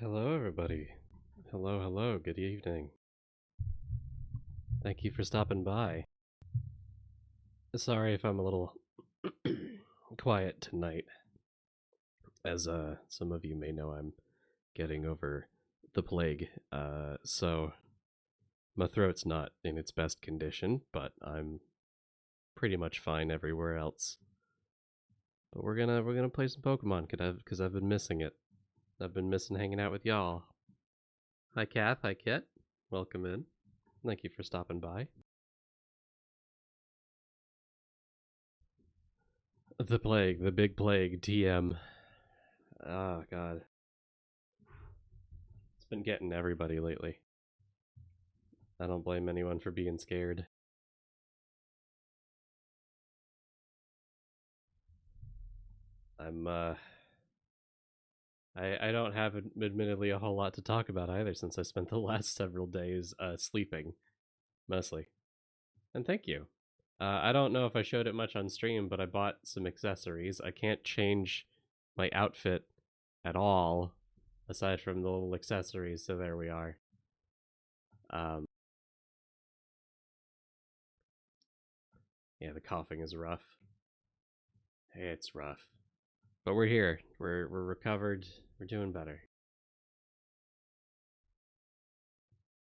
Hello, everybody. Hello, hello. Good evening. Thank you for stopping by. Sorry if I'm a little quiet tonight. As some of you may know, I'm getting over the plague. So my throat's not in its best condition, but I'm pretty much fine everywhere else. But we're gonna play some Pokemon because I've been missing it. I've been missing hanging out with y'all. Hi Kath, hi Kit. Welcome in. Thank you for stopping by. The plague, the big plague, TM. Oh god. It's been getting everybody lately. I don't blame anyone for being scared. I'm I don't have admittedly a whole lot to talk about either since I spent the last several days sleeping mostly. And thank you. I don't know if I showed it much on stream, but I bought some accessories. I can't change my outfit at all aside from the little accessories, so there we are. Um, yeah, the coughing is rough. It's rough. But we're here. We're recovered. We're doing better.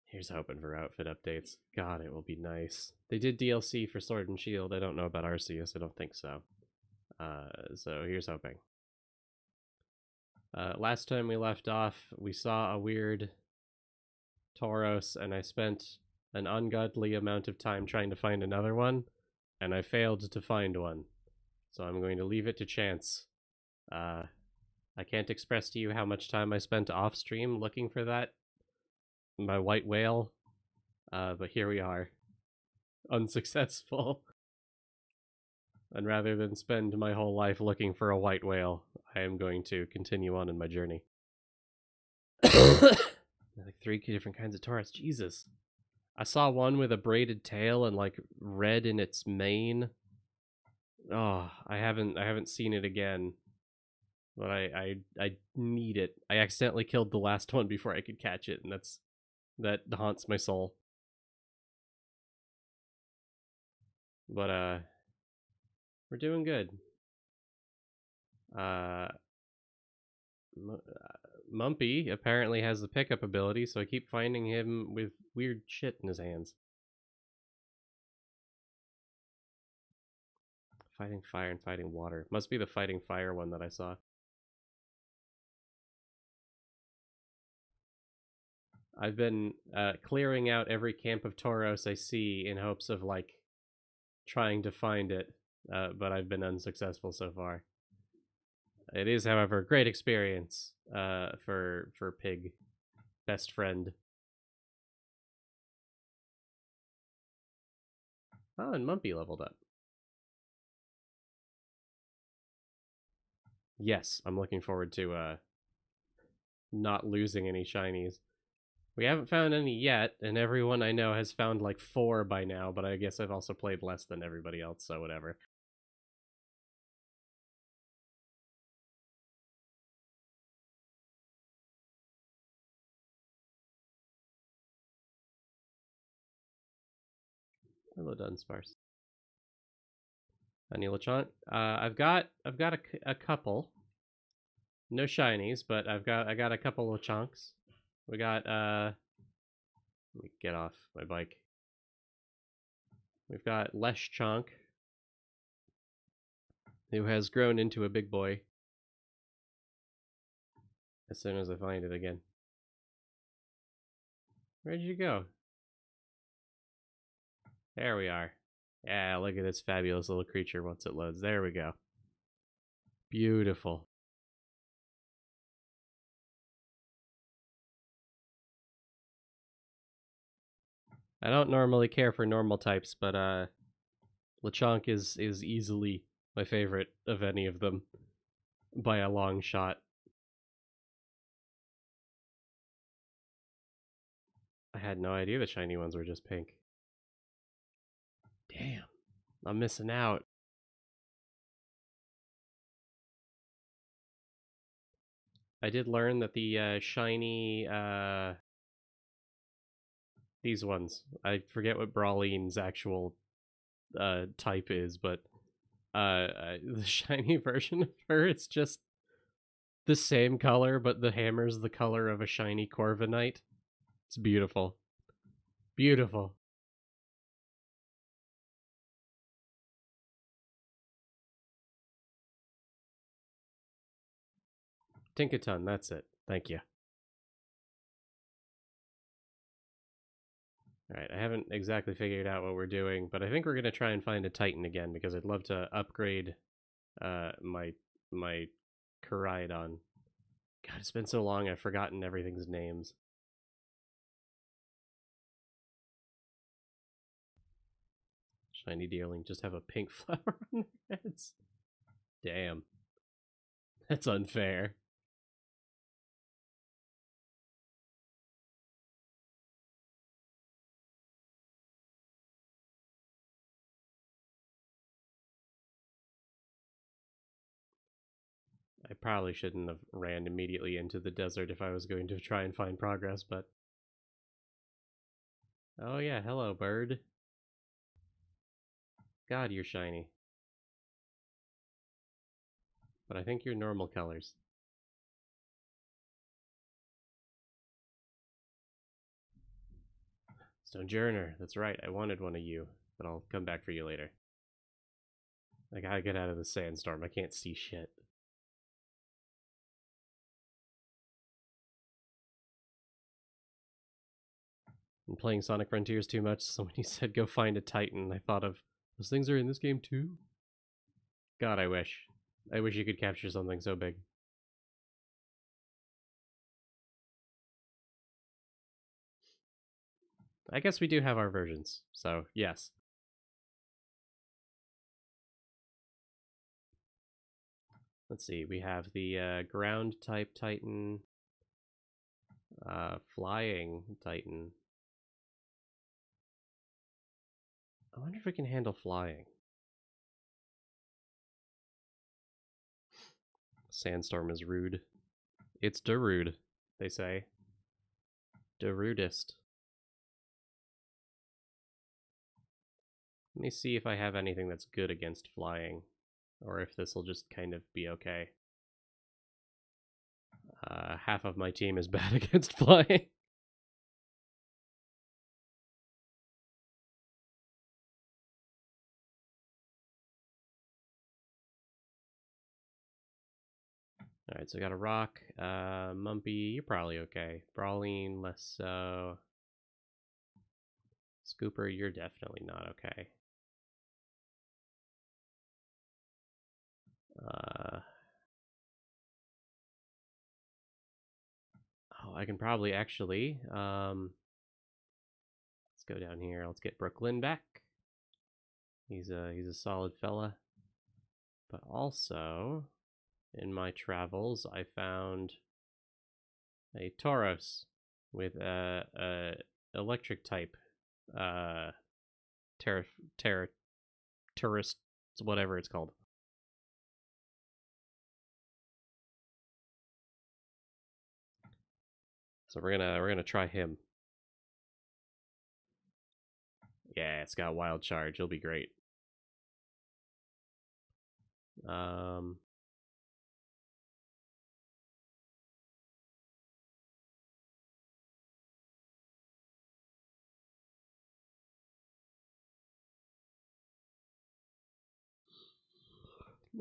Here's hoping for outfit updates. God, it will be nice. They did DLC for Sword and Shield. I don't know about Arceus. I don't think so. So here's hoping. Last time we left off, we saw a weird Tauros, and I spent an ungodly amount of time trying to find another one, and I failed to find one. So I'm going to leave it to chance. I can't express to you how much time I spent off stream looking for my white whale, but here we are, unsuccessful. And rather than spend my whole life looking for a white whale, I am going to continue on in my journey. Like 3 different kinds of Taurus. Jesus. I saw one with a braided tail and like red in its mane. Oh, I haven't seen it again. But I need it. I accidentally killed the last one before I could catch it, and that haunts my soul. But we're doing good. Uh Mumpy apparently has the pickup ability, so I keep finding him with weird shit in his hands. Fighting fire and fighting water. Must be the fighting fire one that I saw. I've been clearing out every camp of Tauros I see in hopes of like trying to find it, but I've been unsuccessful so far. It is, however, a great experience for Pig, best friend. Oh, and Mumpy leveled up. Yes, I'm looking forward to not losing any shinies. We haven't found any yet, and everyone I know has found like 4 by now, but I guess I've also played less than everybody else, so whatever. Hello, Dunsparce. Anilachant. I've got a couple. No shinies, but I got a couple of chunks. We got let me get off my bike. We've got Leshchonk, who has grown into a big boy as soon as I find it again. Where'd you go? There we are. Yeah, look at this fabulous little creature once it loads. There we go. Beautiful. I don't normally care for normal types, but Lechonk is easily my favorite of any of them by a long shot. I had no idea the shiny ones were just pink. Damn, I'm missing out. I did learn that the shiny These ones. I forget what Brawleen's actual type is, but the shiny version of her, it's just the same color, but the hammer's the color of a shiny Corviknight. It's beautiful. Beautiful. Tinkaton, that's it. Thank you. Alright, I haven't exactly figured out what we're doing, but I think we're going to try and find a Titan again, because I'd love to upgrade my Koraidon. God, it's been so long, I've forgotten everything's names. Shiny Deerling just have a pink flower on their heads. Damn. That's unfair. I probably shouldn't have ran immediately into the desert if I was going to try and find progress, but... Oh yeah, hello, bird. God, you're shiny. But I think you're normal colors. Stonejourner, that's right, I wanted one of you, but I'll come back for you later. I gotta get out of the sandstorm, I can't see shit. I'm playing Sonic Frontiers too much, so when you said go find a Titan, I thought of, those things are in this game too? God, I wish. I wish you could capture something so big. I guess we do have our versions, so yes. Let's see, we have the ground type Titan, flying Titan. I wonder if we can handle flying. Sandstorm is rude. It's Darude, they say. Darudist. Let me see if I have anything that's good against flying, or if this will just kind of be okay. Half of my team is bad against flying. Alright, so I got a rock. Mumpy, you're probably okay. Brawling, less so. Scooper, you're definitely not okay. Oh, I can probably actually. Let's go down here. Let's get Brooklyn back. He's a solid fella. But also, in my travels, I found a Tauros with a electric type terra terra tourist, whatever it's called. So we're gonna try him. Yeah, it's got wild charge. It'll be great. Um,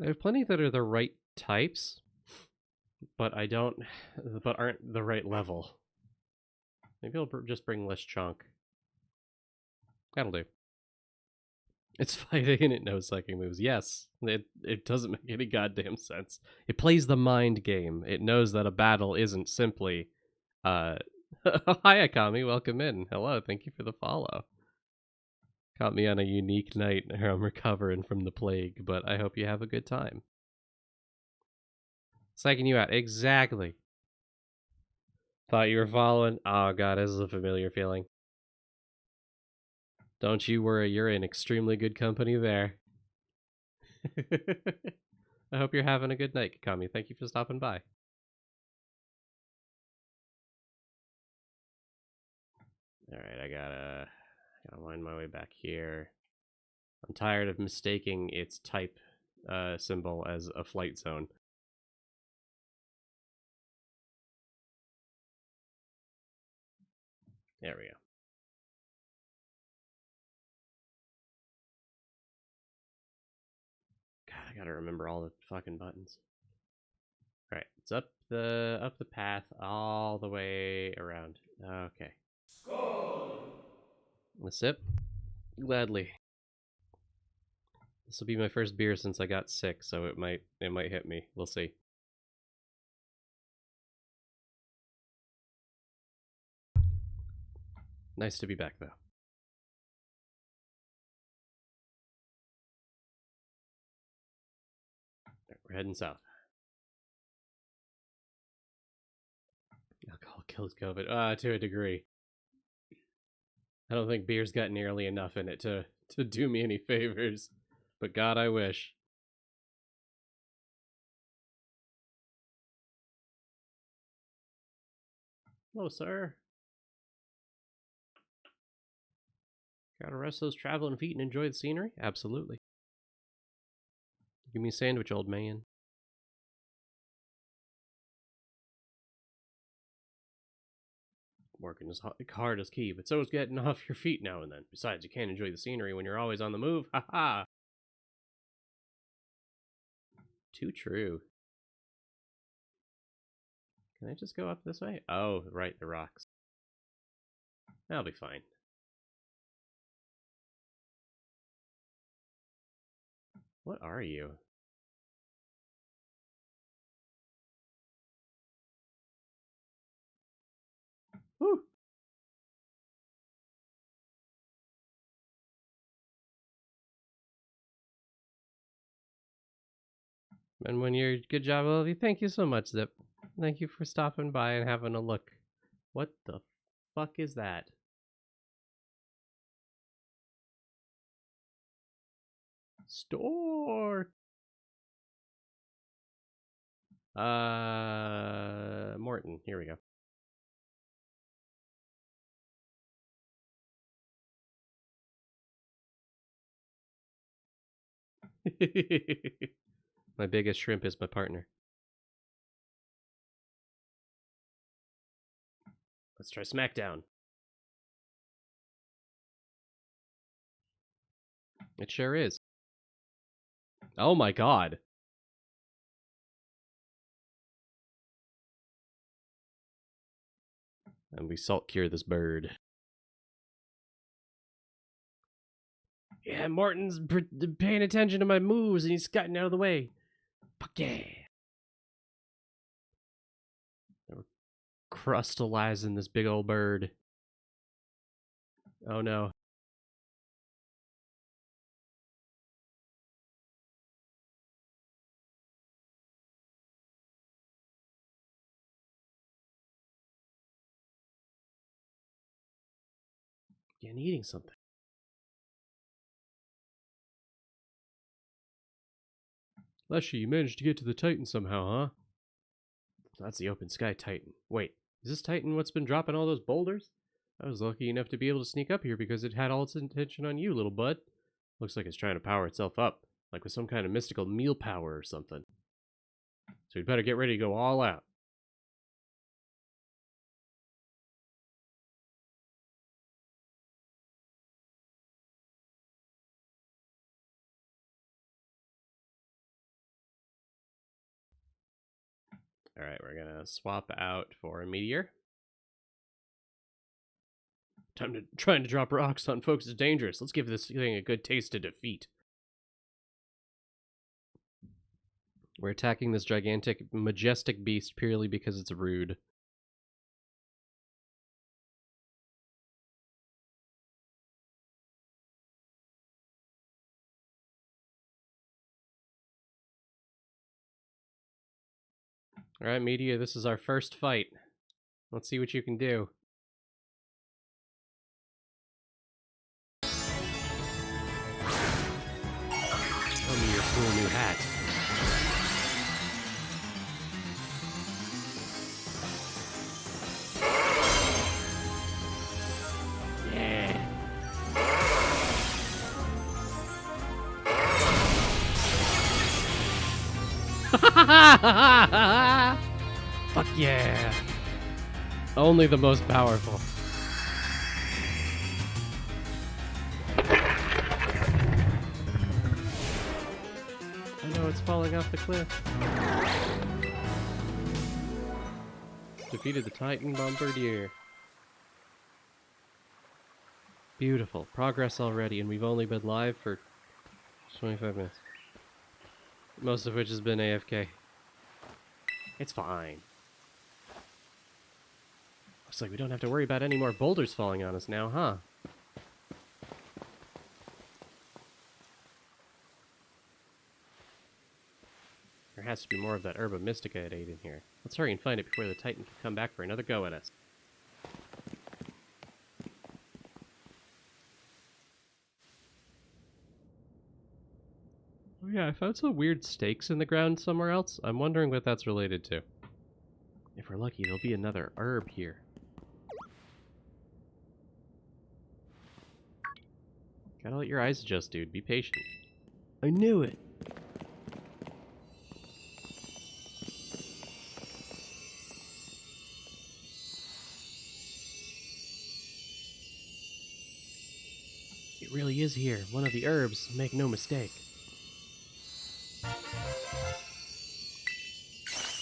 I have plenty that are the right types, but I don't, but aren't the right level. Maybe I'll just bring less chunk. That'll do. It's fighting and it knows psychic moves. Yes, it doesn't make any goddamn sense. It plays the mind game. It knows that a battle isn't simply, uh, hi Akami, welcome in. Hello, thank you for the follow. Caught me on a unique night where I'm recovering from the plague, but I hope you have a good time. Psyching you out, exactly. Thought you were following. Oh god, this is a familiar feeling. Don't you worry, you're in extremely good company there. I hope you're having a good night, Kakami. Thank you for stopping by. Alright, I gotta wind my way back here. I'm tired of mistaking its type symbol as a flight zone. There we go. God, I gotta remember all the fucking buttons. Alright, it's up the path all the way around. Okay. A sip? Gladly. This will be my first beer since I got sick, so it might hit me. We'll see. Nice to be back, though. Right, we're heading south. Alcohol kills COVID. To a degree. I don't think beer's got nearly enough in it to do me any favors. But God, I wish. Hello, sir. Gotta rest those traveling feet and enjoy the scenery? Absolutely. Give me a sandwich, old man. Working as hard as key, but so is getting off your feet now and then. Besides, you can't enjoy the scenery when you're always on the move. Ha ha! Too true. Can I just go up this way? Oh, right, the rocks. That'll be fine. What are you? Whew! And when you're good job, Olivia. Thank you so much, Zip. Thank you for stopping by and having a look. What the fuck is that? Store. Morton. Here we go. My biggest shrimp is my partner. Let's try SmackDown. It sure is. Oh my god. And we salt cure this bird. Yeah, Martin's paying attention to my moves and he's gotten out of the way. Fuck yeah. We're crustalizing this big old bird. Oh no. Again, eating something. Leshii, you managed to get to the Titan somehow, huh? That's the open sky Titan. Wait, is this Titan what's been dropping all those boulders? I was lucky enough to be able to sneak up here because it had all its attention on you, little bud. Looks like it's trying to power itself up, like with some kind of mystical meal power or something. So you'd better get ready to go all out. Alright, we're gonna swap out for a meteor. Trying to drop rocks on folks is dangerous. Let's give this thing a good taste of defeat. We're attacking this gigantic, majestic beast purely because it's rude. Alright, Media, this is our first fight. Let's see what you can do. Show me your cool new hat. Fuck yeah! Only the most powerful. I know it's falling off the cliff. Defeated the Titan Bombardier. Beautiful. Progress already, and we've only been live for 25 minutes. Most of which has been AFK. It's fine. Looks like we don't have to worry about any more boulders falling on us now, huh? There has to be more of that Herba Mystica it ate in here. Let's hurry and find it before the Titan can come back for another go at us. Oh yeah, I found some weird stakes in the ground somewhere else. I'm wondering what that's related to. If we're lucky, there'll be another herb here. Gotta let your eyes adjust, dude. Be patient. I knew it! It really is here. One of the herbs. Make no mistake.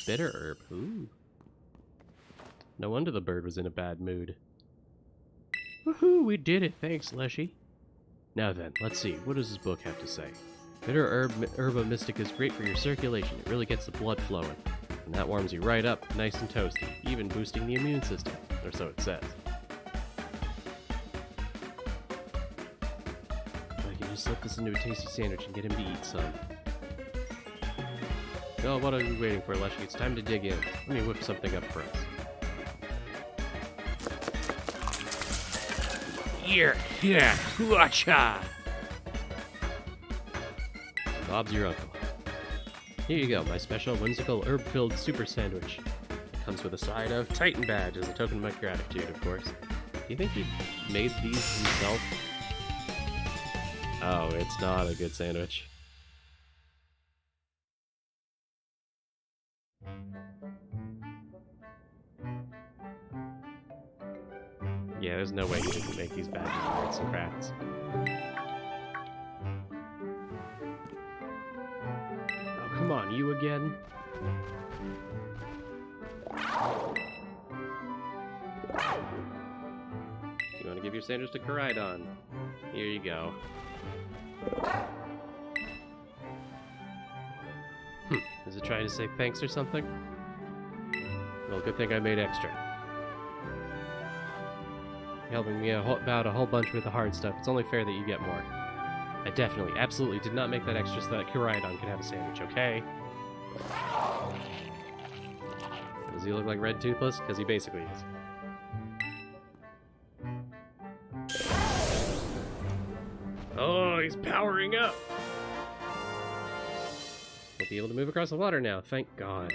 Bitter herb. Ooh. No wonder the bird was in a bad mood. Woohoo! We did it! Thanks, Leshii. Now then, let's see. What does this book have to say? Bitter Herba Mystica is great for your circulation. It really gets the blood flowing. And that warms you right up, nice and toasty, even boosting the immune system. Or so it says. I can just slip this into a tasty sandwich and get him to eat some. Oh, what are we waiting for, Leshii? It's time to dig in. Let me whip something up for us. Yeah, gotcha! Bob's your uncle. Here you go, my special whimsical herb-filled super sandwich. It comes with a side of Titan badge as a token of my gratitude, of course. Do you think he made these himself? Oh, it's not a good sandwich. Yeah, there's no way he didn't make these badges with arts and crafts. Oh, come on, you again? You want to give your sandwich to Koraidon? Here you go. Is it trying to say thanks or something? Well, good thing I made extra. Helping me out a whole bunch with the hard stuff. It's only fair that you get more. I definitely, absolutely did not make that extra so that Koraidon could have a sandwich, okay? Does he look like Red Toothless? Because he basically is. Oh, he's powering up! We'll be able to move across the water now, thank God.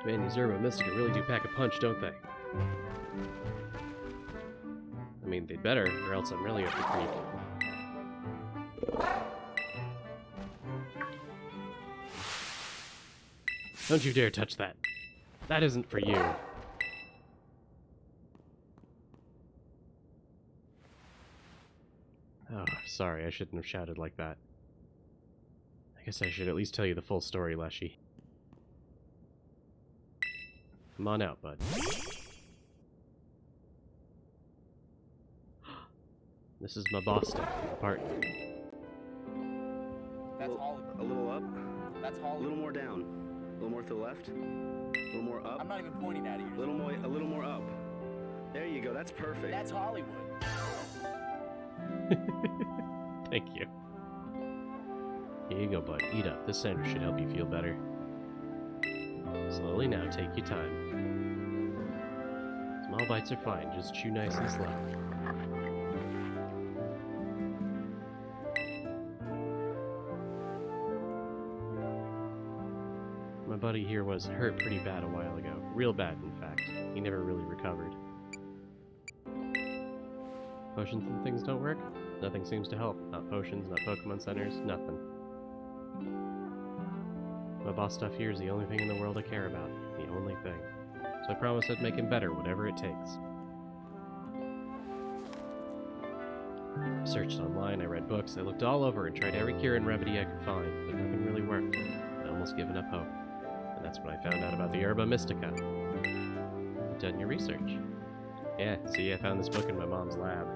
Man, these Herba Mystica really do pack a punch, don't they? I mean, they'd better, or else I'm really up the creek. Don't you dare touch that. That isn't for you. Oh, sorry, I shouldn't have shouted like that. I guess I should at least tell you the full story, Leshii. Come on out, bud. This is my boss stuff, my partner. That's Hollywood. A little up. That's A Hollywood. little more down. A little more to the left. A little more up. I'm not even pointing at you. A little more up. There you go. That's perfect. That's Hollywood. Thank you. Here you go, bud. Eat up. This sandwich should help you feel better. Slowly now, take your time. Small bites are fine, just chew nice and slow. My buddy here was hurt pretty bad a while ago. Real bad, in fact. He never really recovered. Potions and things don't work? Nothing seems to help. Not potions, not Pokemon centers, nothing. boss stuff here is the only thing in the world I care about. The only thing. So I promise I'd make him better, whatever it takes. I searched online, I read books, I looked all over and tried every cure and remedy I could find, but nothing really worked. I'd almost given up hope. And that's when I found out about the Herba Mystica. You've done your research. Yeah, see, I found this book in my mom's lab.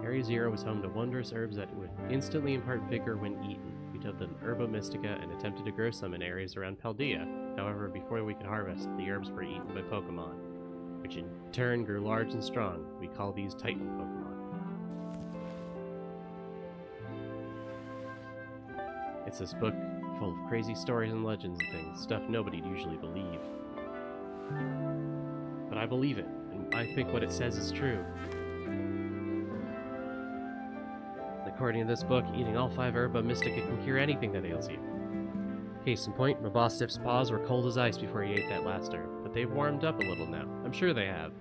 Area Zero was home to wondrous herbs that would instantly impart vigor when eaten. We dubbed them Herba Mystica and attempted to grow some in areas around Paldea. However, before we could harvest, the herbs were eaten by Pokemon, which in turn grew large and strong. We call these Titan Pokemon. It's this book full of crazy stories and legends and things, stuff nobody'd usually believe. But I believe it, and I think what it says is true. According to this book, eating all 5 Herba Mystica can cure anything that ails you. Case in point, Mabostiff's paws were cold as ice before he ate that last herb, but they've warmed up a little now. I'm sure they have.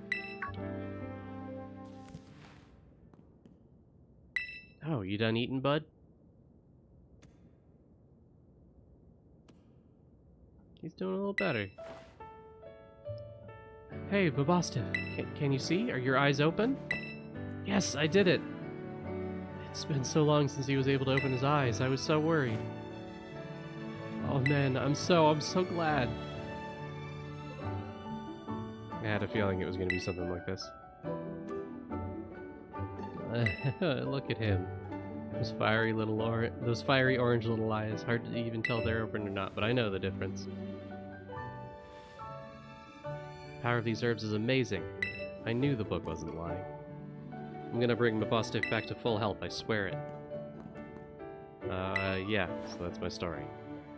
Oh, you done eating, bud? He's doing a little better. Hey, Mabostiff, can you see? Are your eyes open? Yes, I did it! It's been so long since he was able to open his eyes. I was so worried. Oh man, I'm so glad. I had a feeling it was going to be something like this. Look at him. Those fiery orange little eyes. Hard to even tell if they're open or not, but I know the difference. The power of these herbs is amazing. I knew the book wasn't lying. I'm gonna bring Mabostiff back to full health, I swear it. Yeah, so that's my story.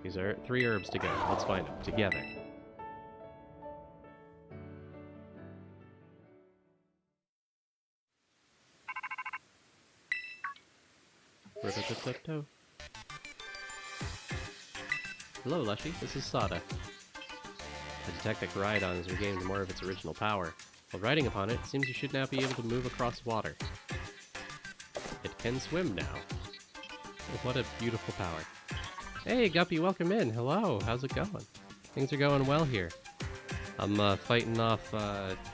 These are 3 herbs to go. Let's find them together. Hello, Leshii. This is Sada. The detective Rhydon has regained more of its original power. While riding upon it, it seems you should now be able to move across water. It can swim now. What a beautiful power. Hey, Guppy, welcome in. Hello, how's it going? Things are going well here. I'm fighting off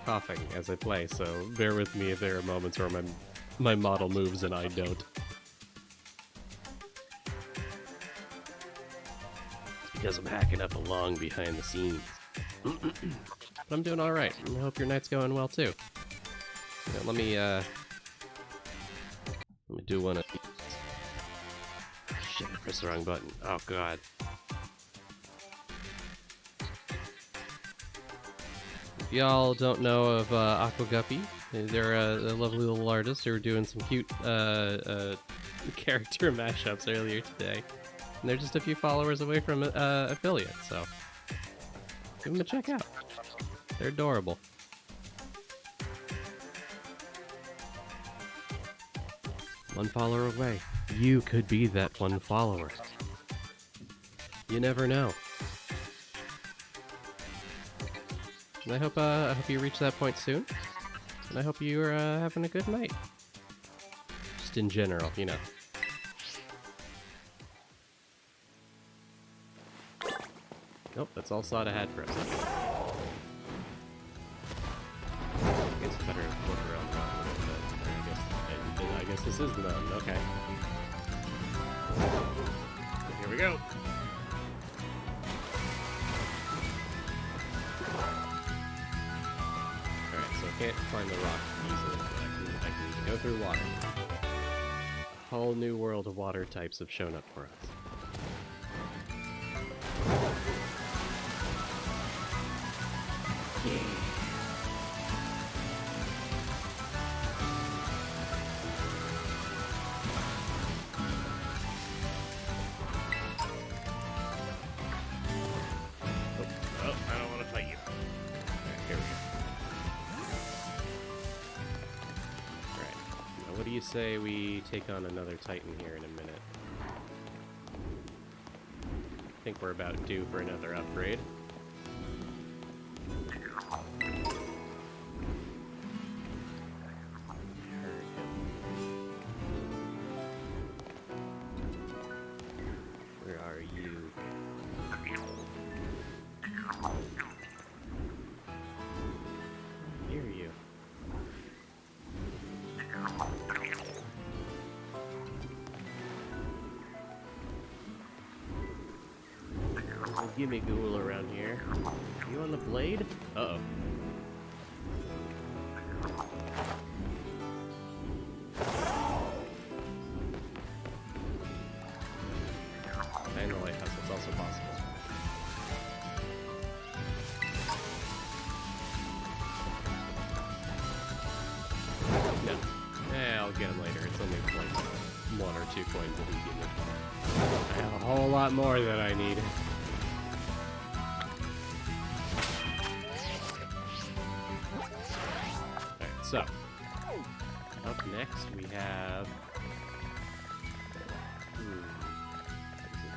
coughing as I play, so bear with me if there are moments where my model moves and I don't. It's because I'm hacking up along behind the scenes. But I'm doing alright, and I hope your night's going well too. Yeah, let me do one of these. Shit, I pressed the wrong button. Oh god. If y'all don't know of Aqua Guppy, they're a lovely little artist who were doing some cute character mashups earlier today. And they're just a few followers away from affiliate, so give them a check out. They're adorable. One follower away. You could be that one follower. You never know. And I hope you reach that point soon. And I hope you're having a good night. Just in general, you know. Nope, that's all Sada had for us. I guess better look around the mountain a little bit. I guess this is the mountain. Okay. Here we go. Alright, so I can't climb the rock easily, but I can go through water. A whole new world of water types have shown up for us. Yeah. Oh, I don't want to fight you. Alright, here we go. Alright, now what do you say we take on another Titan here in a minute? I think we're about due for another upgrade. Where are you? gimme ghoul around here. You on the blade? Uh-oh. And the lighthouse, that's also possible. No. I'll get him later. It's only like 1 or 2 coins that he gave me. I have a whole lot more that I need. Alright, so. Up next we have...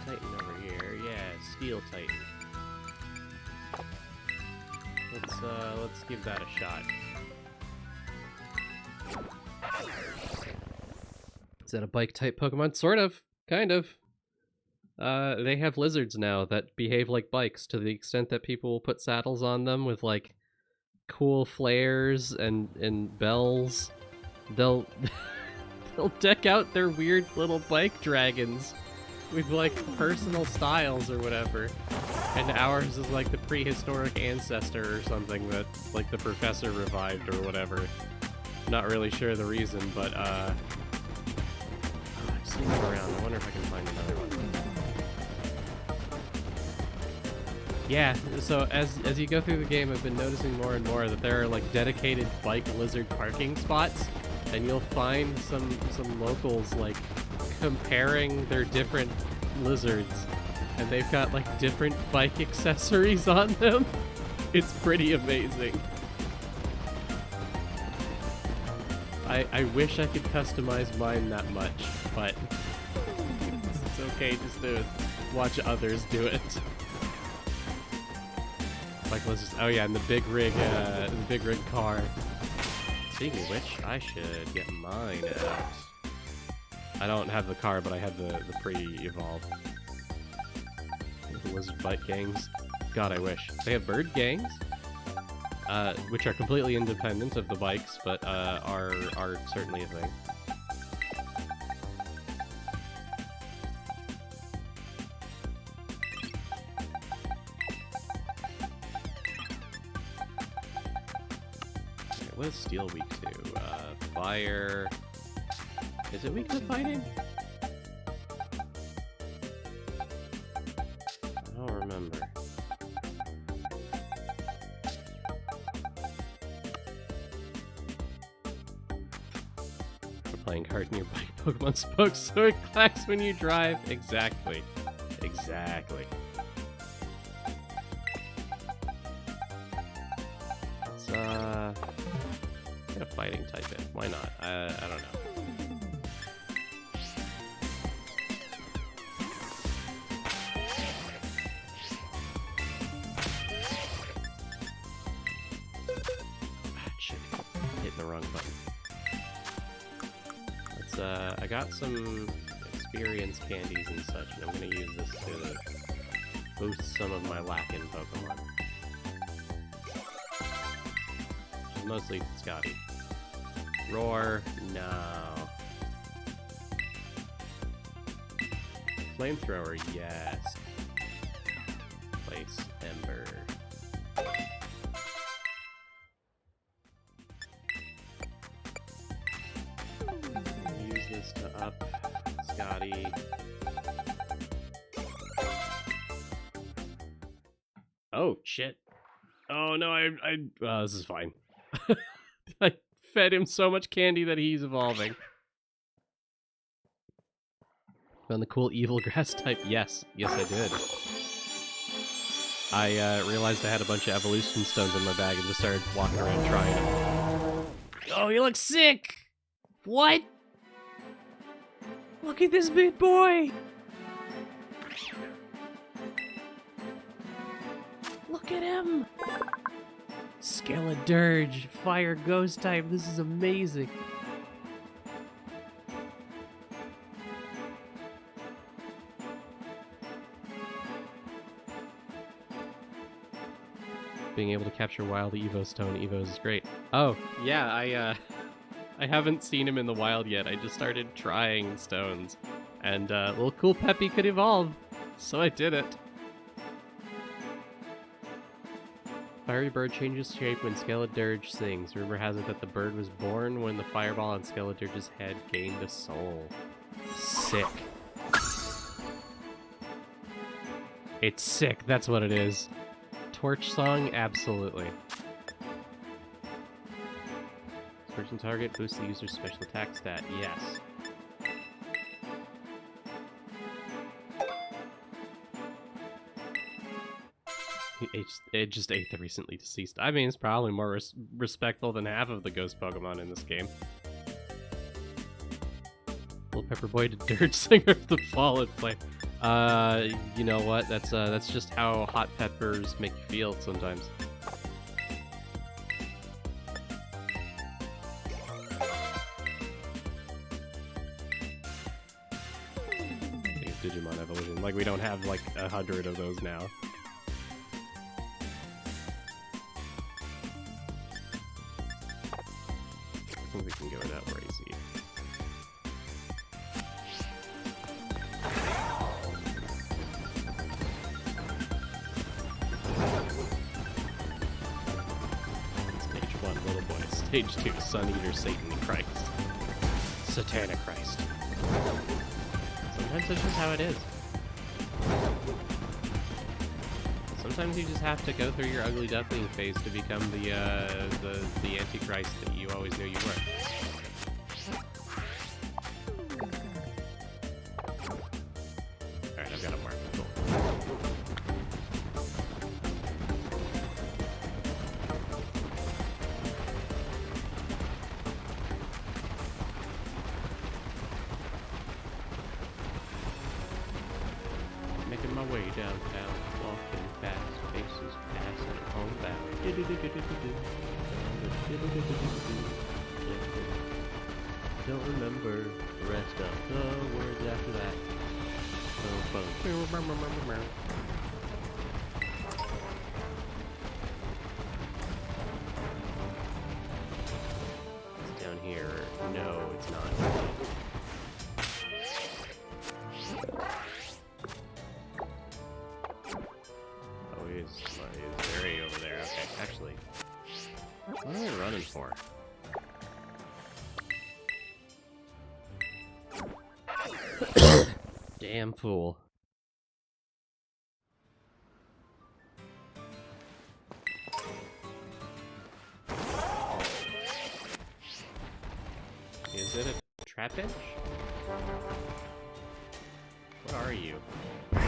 Titan over here. Yeah, Steel Titan. Let's give that a shot. Is that a bike-type Pokemon? Sort of. Kind of. They have lizards now that behave like bikes to the extent that people will put saddles on them with, like, cool flares and bells. They'll deck out their weird little bike dragons with, like, personal styles or whatever. And ours is, like, the prehistoric ancestor or something that, like, the professor revived or whatever. Not really sure the reason, but, I've seen them around. I wonder if I can find another one. Yeah, so as you go through the game, I've been noticing more and more that there are, like, dedicated bike lizard parking spots, and you'll find some locals, like, comparing their different lizards, and they've got, like, different bike accessories on them. It's pretty amazing. I wish I could customize mine that much, but it's okay just to watch others do it. Like, let's just, oh yeah, and the big rig car. Speaking of which, I should get mine out. I don't have the car, but I have the pre-evolved. The lizard bike gangs. God, I wish. They have bird gangs, which are completely independent of the bikes, but are certainly a thing. Okay, what is steel weak to? Fire. Is it weak to fighting? I don't remember. We're playing card nearby Pokemon spokes so it clacks when you drive. Exactly. Exactly. Let's get a fighting type in. Why not? I don't know. The wrong button. Let's, I got some experience candies and such, and I'm gonna use this to boost some of my lacking Pokemon. Which is mostly Scotty. Roar, no. Flamethrower, yes. Place Ember. To up Scotty. Oh shit! Oh no, this is fine. I fed him so much candy that he's evolving. Found the cool evil grass type. Yes, I did. I realized I had a bunch of evolution stones in my bag and just started walking around trying them. Oh, you look sick! What? Look at this big boy! Look at him! Skeledirge, fire ghost type, this is amazing. Being able to capture wild Evo Stone Evos is great. Oh, yeah, I haven't seen him in the wild yet. I just started trying stones. And little cool Peppy could evolve. So I did it. Fiery bird changes shape when Skeledirge sings. Rumor has it that the bird was born when the fireball on Skeledirge's head gained a soul. Sick. It's sick, that's what it is. Torch song? Absolutely. Searching target boosts the user's special attack stat. Yes. It just ate the recently deceased. I mean, it's probably more respectful than half of the ghost Pokemon in this game. Little Pepper Boy to Dirge Singer of the Fallen Flame. You know what? That's just how hot peppers make you feel sometimes. It's Digimon evolution. Like, we don't have like 100 of those now. I think we can go without Brazy. Stage 1, Little Boy. Stage 2, Sun Eater, Satan, Christ. Satanic Christ. Sometimes that's just how it is. Sometimes you just have to go through your ugly duckling phase to become the Antichrist that you always knew you were. Alright, I've got a mark. Cool. Making my way downtown, walking fast, faces passing on back. Don't remember the rest of the words after that. It's down here. No, it's not. He's very over there. Okay, actually, what are they running for? Damn fool. Is it a Trapinch? What are you? Wait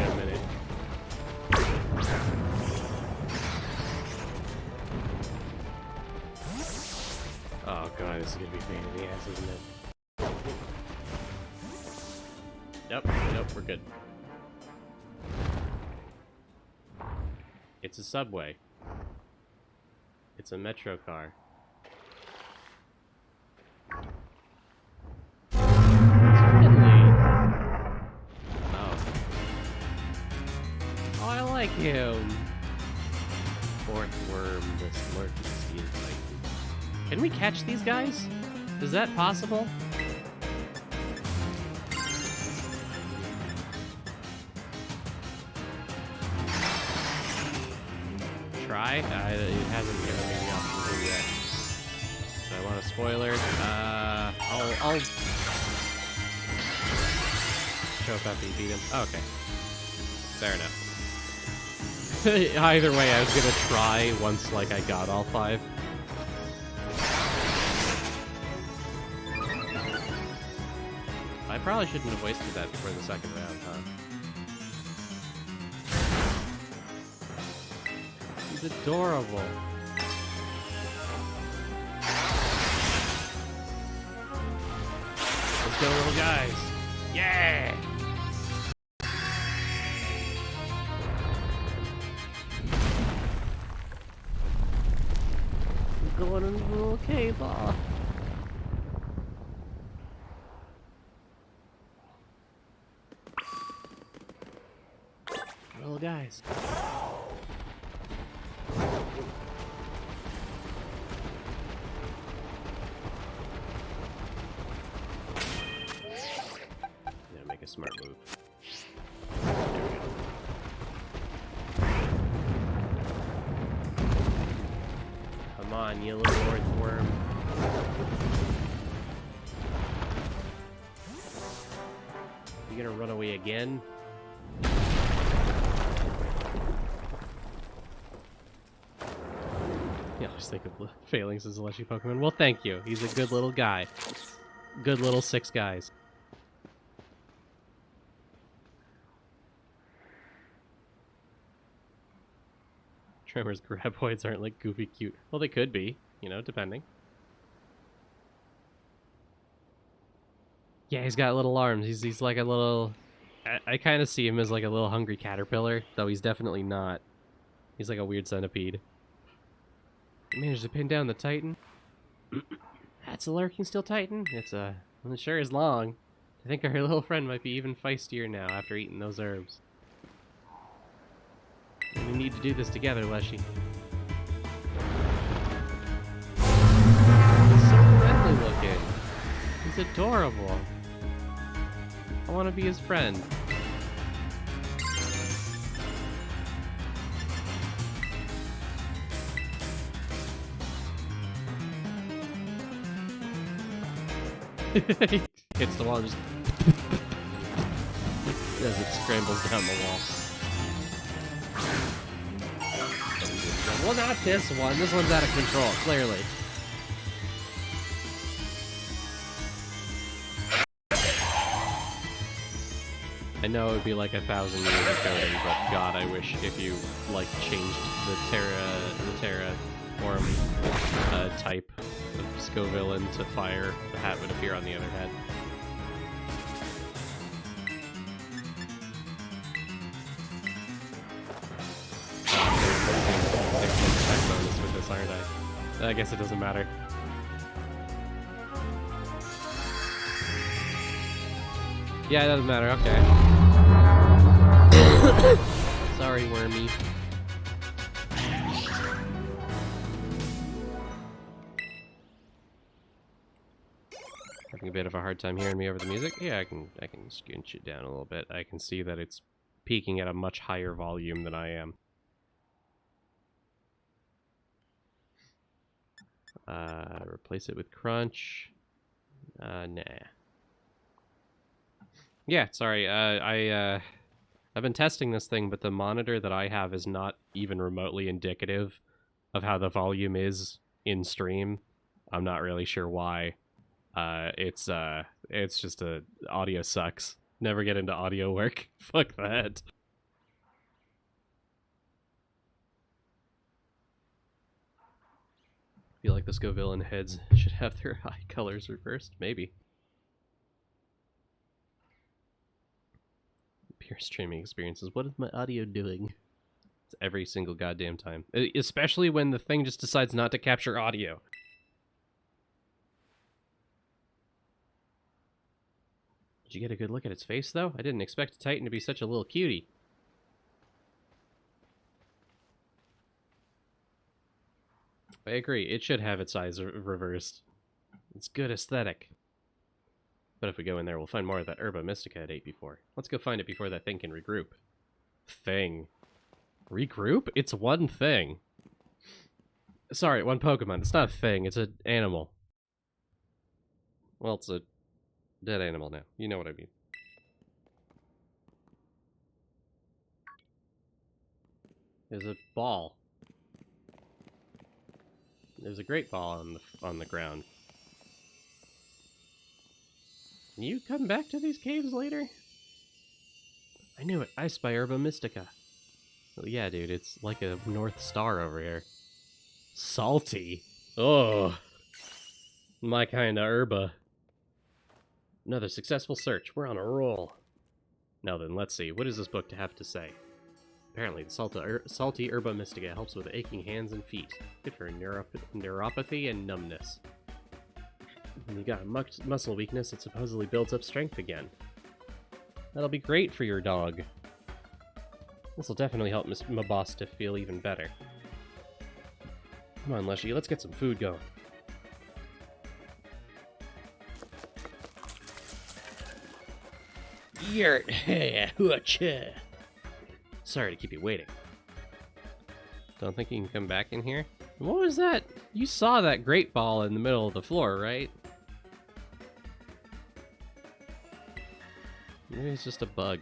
a minute. Oh god, this is gonna be a pain in the ass, isn't it? Nope, we're good. It's a subway. It's a metro car. It's friendly. Oh. Oh, I like him. Fourth worm, the Slurky Steel Titan. Can we catch these guys? Is that possible? Try? It hasn't given me the option to yet. Do I want a spoiler? I'll show up after you beat him. Oh, okay. Fair enough. Either way, I was gonna try once, like, I got all 5. I probably shouldn't have wasted that before the second round, huh? He's adorable. Let's go, little guys. Yeah! We're going in the little cave off. Little guys. Gotta make a smart move. There we go. on, you little earthworm. You gonna run away again? Yeah, I always think of Failings as a Leshii Pokemon. Well, thank you. He's a good little guy. Good little 6 guys. Tremor's graboids aren't like goofy cute. Well, they could be, you know, depending. Yeah, he's got little arms. He's like a little... I kind of see him as like a little hungry caterpillar, though he's definitely not. He's like a weird centipede. Managed to pin down the Titan. That's a lurking steel Titan. It's well, it sure is long. I think our little friend might be even feistier now after eating those herbs. We need to do this together, Leshii. He's so friendly looking. He's adorable. I want to be his friend. He hits the wall and just as it scrambles down the wall. Well, not this one. This one's out of control, clearly. I know it would be like 1,000 years of coding, but God, I wish if you like changed the Terra form type of Scoville into fire, the hat would appear on the other head. Bonus with this, aren't I guess it doesn't matter. Yeah, it doesn't matter, okay. Sorry, Wormy. Having a bit of a hard time hearing me over the music? Yeah, I can scooch it down a little bit. I can see that it's peaking at a much higher volume than I am. Replace it with Crunch. Nah. Yeah, sorry. I've been testing this thing, but the monitor that I have is not even remotely indicative of how the volume is in stream. I'm not really sure why. It's just audio sucks. Never get into audio work. Fuck that. Feel like the Scoville heads should have their eye colors reversed. Maybe. Pure streaming experiences. What is my audio doing? It's every single goddamn time. Especially when the thing just decides not to capture audio. Did you get a good look at its face, though? I didn't expect a Titan to be such a little cutie. I agree. It should have its eyes reversed. It's good aesthetic. But if we go in there, we'll find more of that Herba Mystica it ate before. Let's go find it before that thing can regroup. Thing. Regroup? It's one thing. Sorry, one Pokemon. It's not a thing. It's an animal. Well, it's a dead animal now. You know what I mean. There's a ball. There's a great ball on the ground. Can you come back to these caves later? I knew it. I spy Herba Mystica. Well, yeah, dude, it's like a North Star over here. Salty. Oh, my kind of herba. Another successful search. We're on a roll. Now then, let's see. What does this book have to say? Apparently, the salty Herba Mystica helps with aching hands and feet. Good for neuropathy and numbness. When you got a muscle weakness, it supposedly builds up strength again. That'll be great for your dog. This will definitely help my boss to feel even better. Come on, Leshii, let's get some food going. Yurt. Sorry to keep you waiting. Don't think you can come back in here? What was that? You saw that great ball in the middle of the floor, right? Maybe it's just a bug.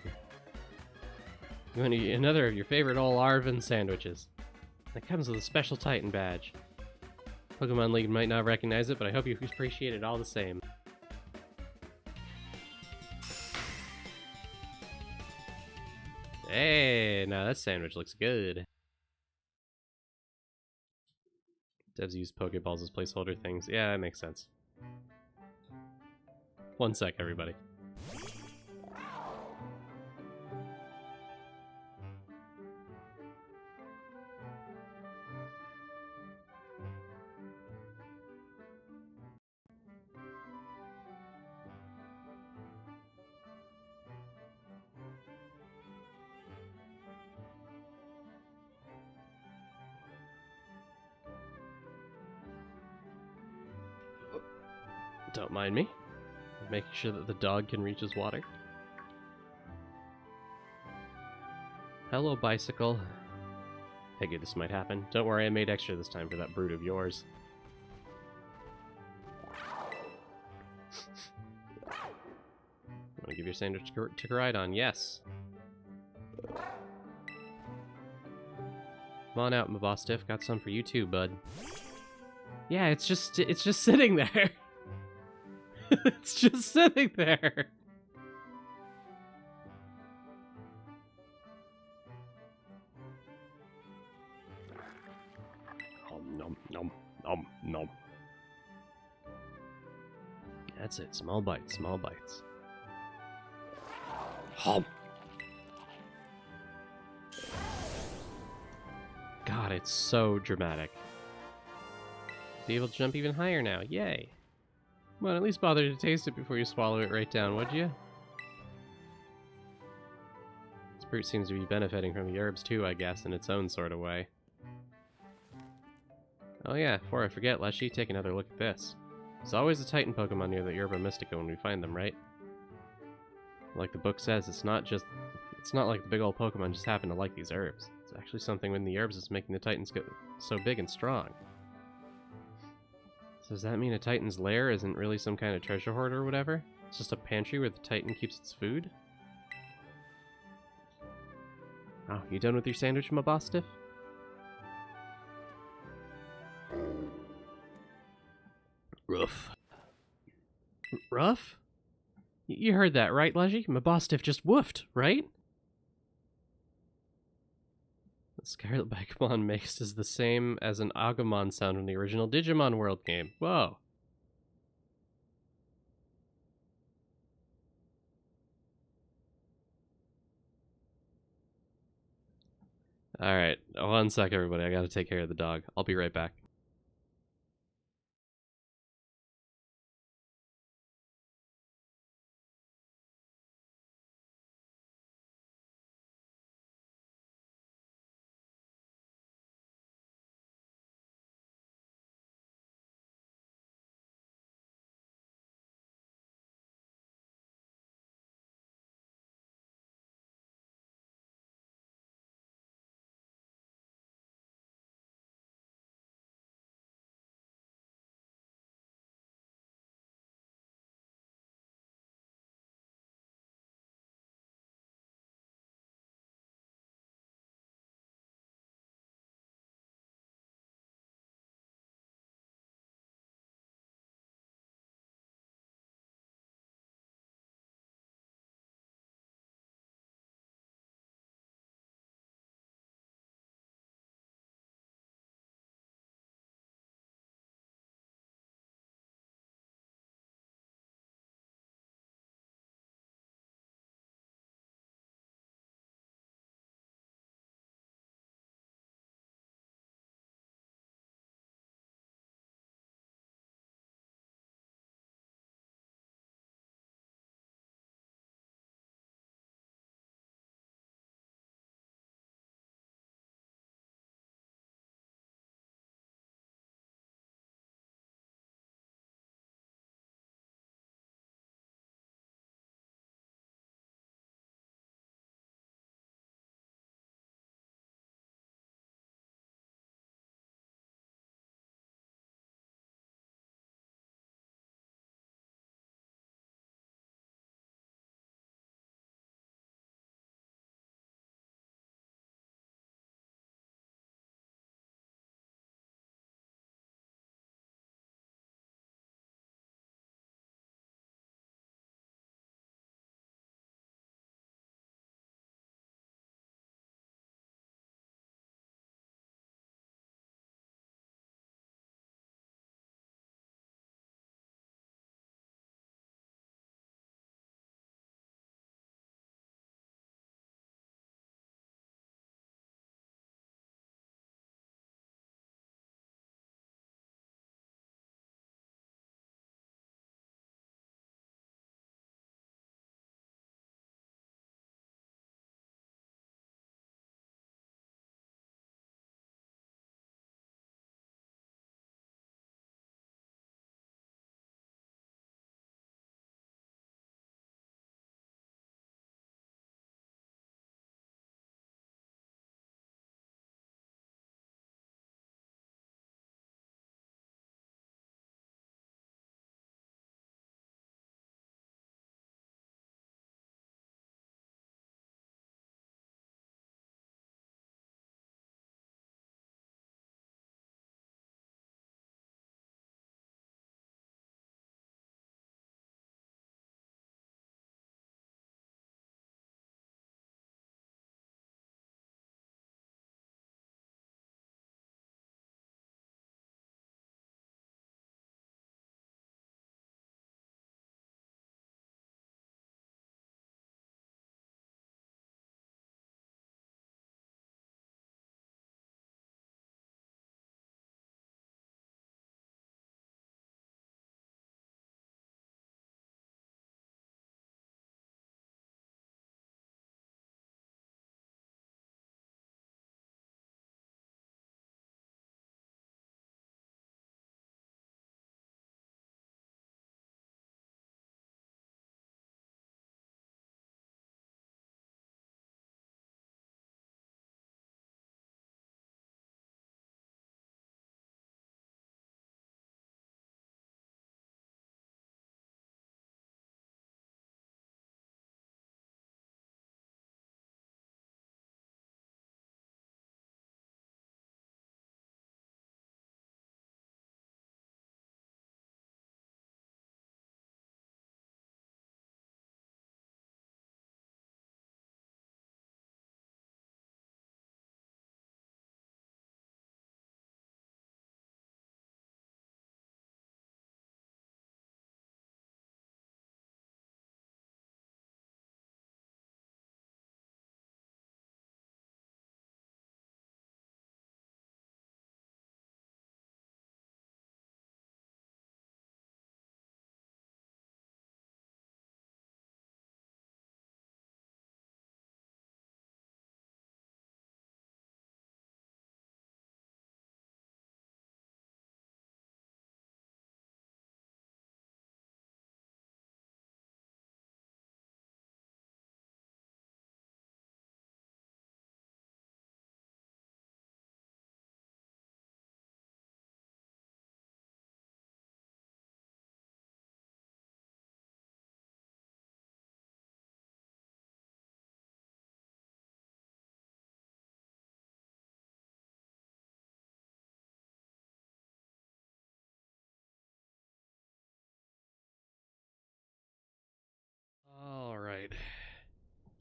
You want another of your favorite old Arvin sandwiches. That comes with a special Titan badge. Pokemon League might not recognize it, but I hope you appreciate it all the same. Hey, now that sandwich looks good. Devs use Pokeballs as placeholder things. Yeah, that makes sense. 1 sec, everybody. Don't mind me. Making sure that the dog can reach his water. Hello, bicycle. Figured this might happen. Don't worry, I made extra this time for that brood of yours. Want to give your sandwich to ride on? Yes. Come on out, Mabostiff. Got some for you too, bud. Yeah, it's just sitting there. It's just sitting there. Nom nom nom nom. That's it. Small bites, small bites. Hum. God, it's so dramatic. Be able to jump even higher now. Yay. Come on, at least bother to taste it before you swallow it right down, would you? This fruit seems to be benefiting from the herbs too, I guess, in its own sort of way. Oh yeah, before I forget, Leshii, take another look at this. There's always a Titan Pokemon near the Yerba Mystica when we find them, right? Like the book says, it's not like the big old Pokemon just happen to like these herbs. It's actually something in the herbs that's making the Titans go so big and strong. So does that mean a Titan's lair isn't really some kind of treasure hoard or whatever? It's just a pantry where the Titan keeps its food? Oh, you done with your sandwich, Mabostiff? Rough. Rough? You heard that, right, Leshii? Mabostiff just woofed, right? The Scarlet Pokemon makes is the same as an Agumon sound from the original Digimon World game. Whoa. Alright, 1 sec, everybody. I gotta take care of the dog. I'll be right back.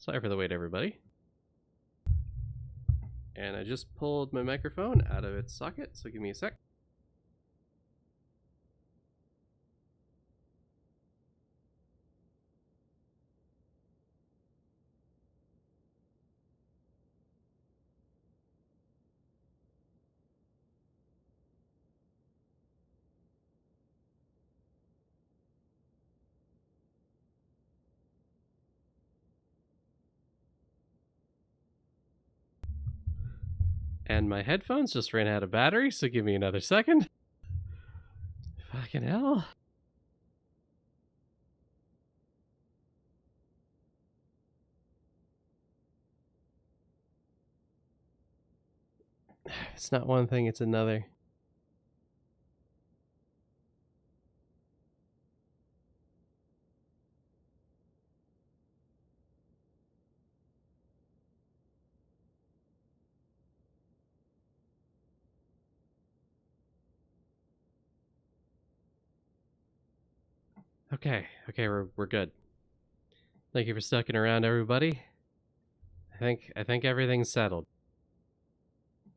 Sorry for the wait, everybody. And I just pulled my microphone out of its socket, so give me a sec. And my headphones just ran out of battery, so give me another second. Fucking hell. It's not one thing, it's another. Okay, we're good. Thank you for sticking around, everybody. I think everything's settled.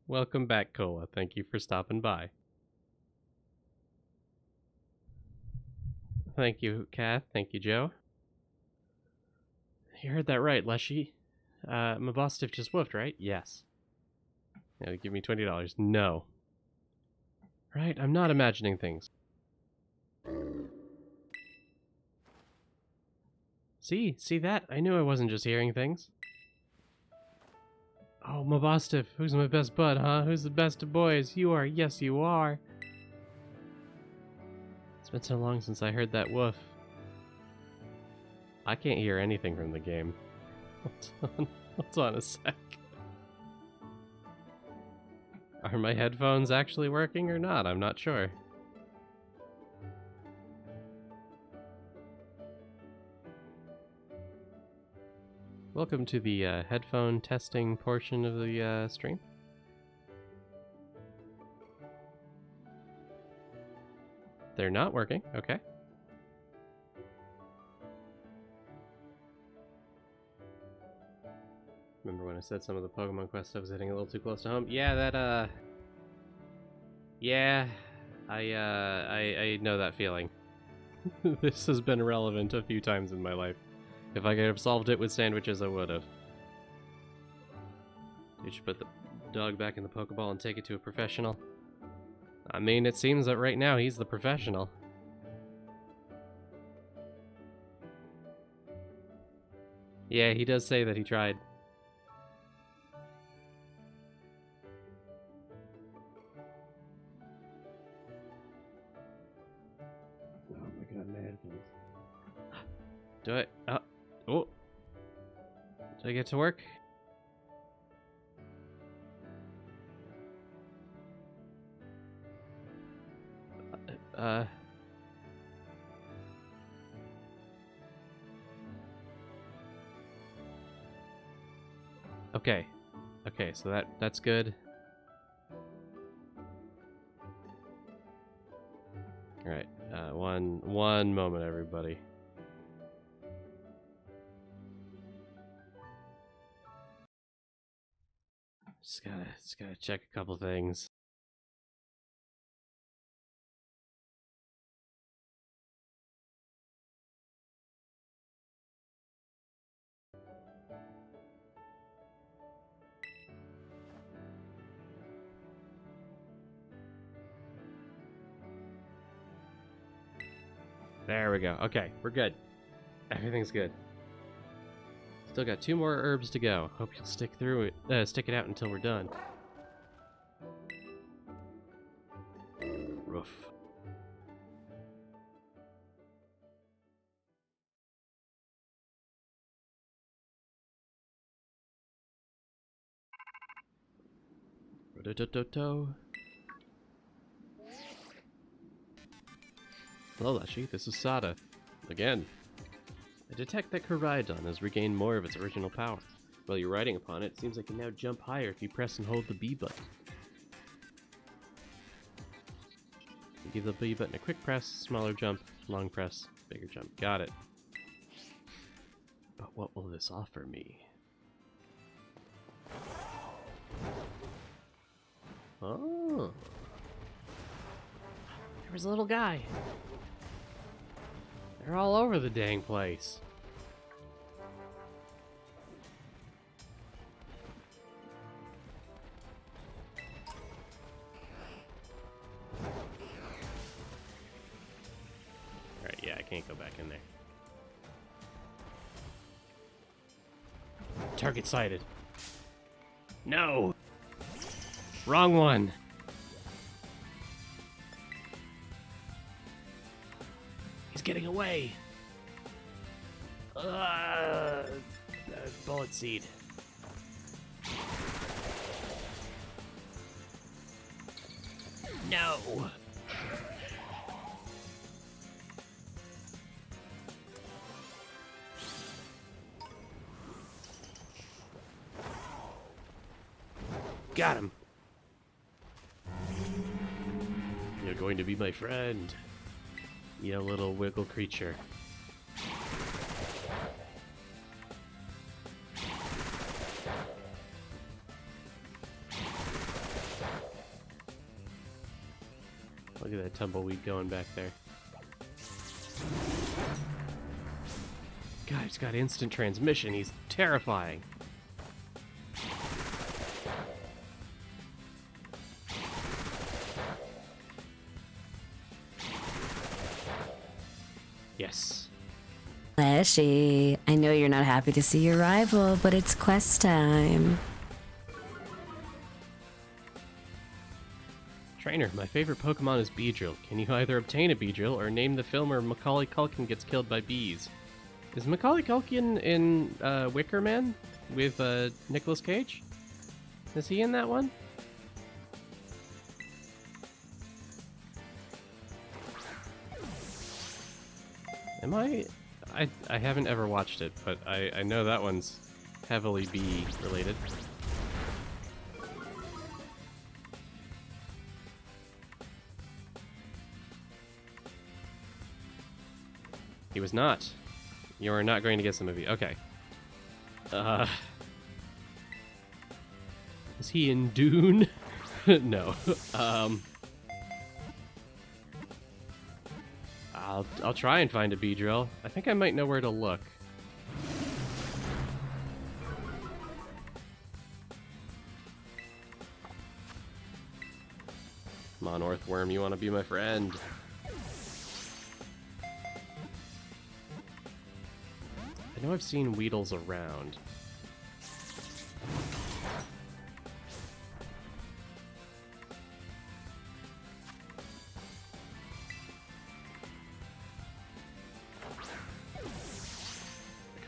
Welcome back, Cola. Thank you for stopping by. Thank you, Kath. Thank you, Joe. You heard that right, Leshii. My boss stiff just woofed, right? Yes. Yeah, give me $20. No. Right, I'm not imagining things. See that? I knew I wasn't just hearing things. Oh, Mabostiff, who's my best bud, huh? Who's the best of boys? You are, yes you are. It's been so long since I heard that woof. I can't hear anything from the game. Hold on a sec. Are my headphones actually working or not? I'm not sure. Welcome to the headphone testing portion of the stream. They're not working, okay. Remember when I said some of the Pokemon Quest stuff was hitting a little too close to home? Yeah, that, yeah, I know that feeling. This has been relevant a few times in my life. If I could have solved it with sandwiches, I would have. You should put the dog back in the Pokeball and take it to a professional. I mean, it seems that right now he's the professional. Yeah, he does say that he tried. Oh my god, my headphones. Do it. Oh. Did I get to work? Okay. Okay, so that's good. All right. One moment, everybody. Just gotta check a couple things. There we go. Okay, we're good. Everything's good. Still got 2 more herbs to go. Hope you'll stick it out until we're done. Roof. Hello, Leshii. This is Sada. Again. I detect that Koraidon has regained more of its original power. While you're riding upon it, it seems I can now jump higher if you press and hold the B button. You give the B button a quick press, smaller jump, long press, bigger jump. Got it. But what will this offer me? Oh. There was a little guy. They're all over the dang place. Alright, yeah, I can't go back in there. Target sighted. No! Wrong one! He's getting away! Bullet seed. No! Got him! You're going to be my friend, you little wiggle creature. Look at that tumbleweed going back there. God, he's got instant transmission. He's terrifying. Yes. Leshii, I know you're not happy to see your rival, but it's quest time. Trainer, my favorite Pokemon is Beedrill. Can you either obtain a Beedrill or name the film where Macaulay Culkin gets killed by bees? Is Macaulay Culkin in Wicker Man with Nicolas Cage? Is he in that one? Am I haven't ever watched it, but I know that one's heavily bee related. He was not. You are not going to get some of you. Okay. Is he in Dune? No. I'll try and find a Beedrill. I think I might know where to look. Come on, Earthworm, you want to be my friend? I know I've seen Weedles around.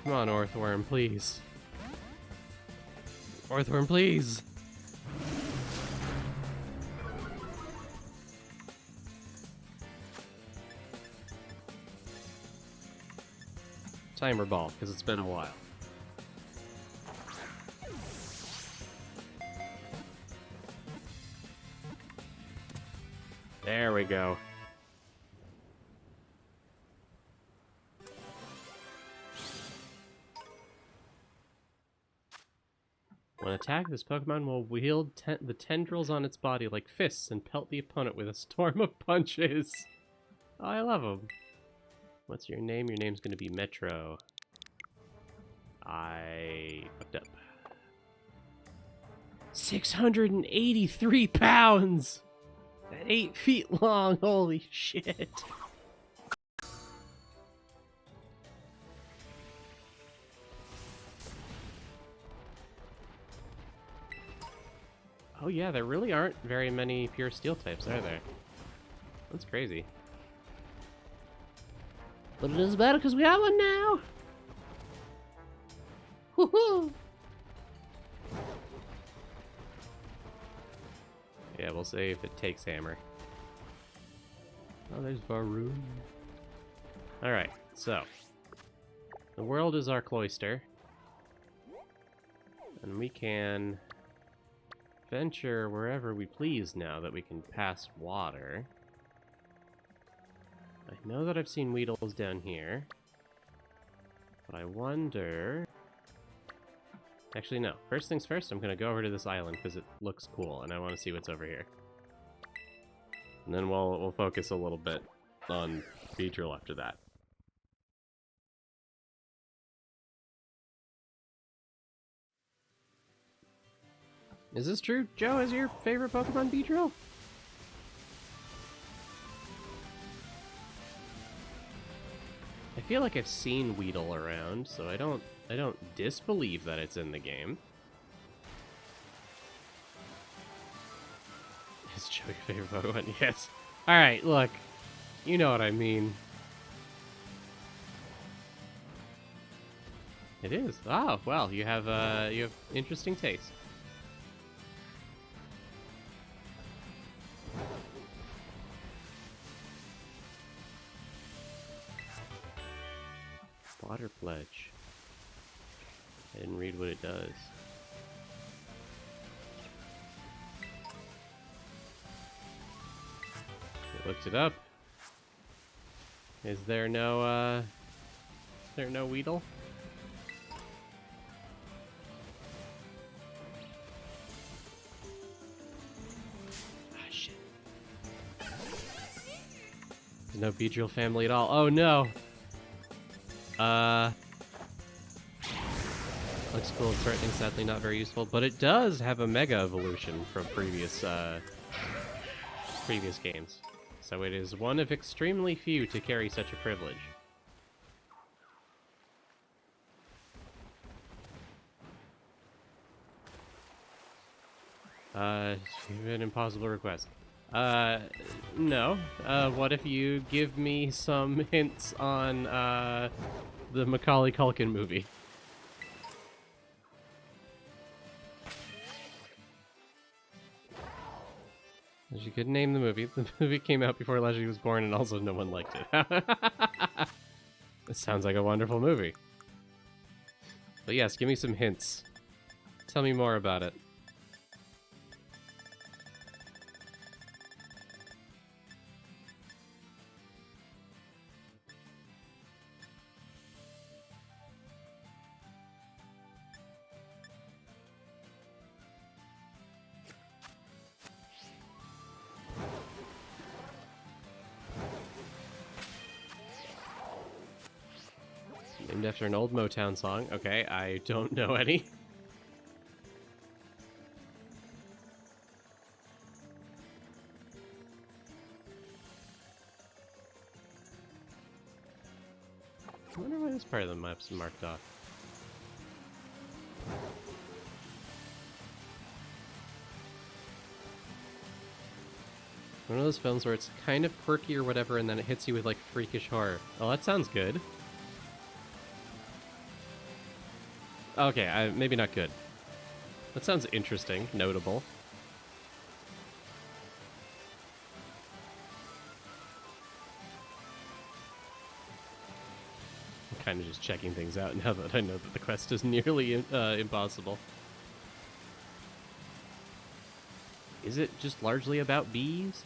Come on, Earthworm, please. Earthworm, please! Timer ball, because it's been a while. There we go. When attacked, this Pokemon will wield the tendrils on its body like fists and pelt the opponent with a storm of punches. Oh, I love them. What's your name? Your name's going to be Metro. I fucked up. 683 pounds! At 8 feet long, holy shit. Oh yeah, there really aren't very many pure steel types, are there? That's crazy. But it doesn't matter because we have one now! Woohoo! Yeah, we'll see if it takes hammer. Oh, there's Varun. Alright, so. The world is our cloister. And we can venture wherever we please now that we can pass water. I know that I've seen Weedles down here. But I wonder... Actually, no. First things first, I'm going to go over to this island because it looks cool, and I want to see what's over here. And then we'll focus a little bit on Beedrill after that. Is this true? Joe, is your favorite Pokemon Beedrill? I feel like I've seen Weedle around, so I don't disbelieve that it's in the game. Is Joe your favorite Pokemon? Yes. Alright, look. You know what I mean. It is. Oh, well, you have interesting taste. Water Pledge. I didn't read what it does. I looked it up. Is there no Weedle? Ah, shit. There's no Beedrill family at all. Oh no! Looks cool and threatening, sadly not very useful, but it does have a Mega Evolution from previous games. So it is one of extremely few to carry such a privilege. An impossible request. No. What if you give me some hints on, the Macaulay Culkin movie? You could name the movie. The movie came out before Leshii was born, and also no one liked it. It sounds like a wonderful movie. But yes, give me some hints. Tell me more about it. Named after an old Motown song. Okay, I don't know any. I wonder why this part of the map's marked off. One of those films where it's kind of quirky or whatever, and then it hits you with, like, freakish horror. Oh, that sounds good. Okay, maybe not good. That sounds interesting, notable. I'm kind of just checking things out now that I know that the quest is nearly impossible. Is it just largely about bees?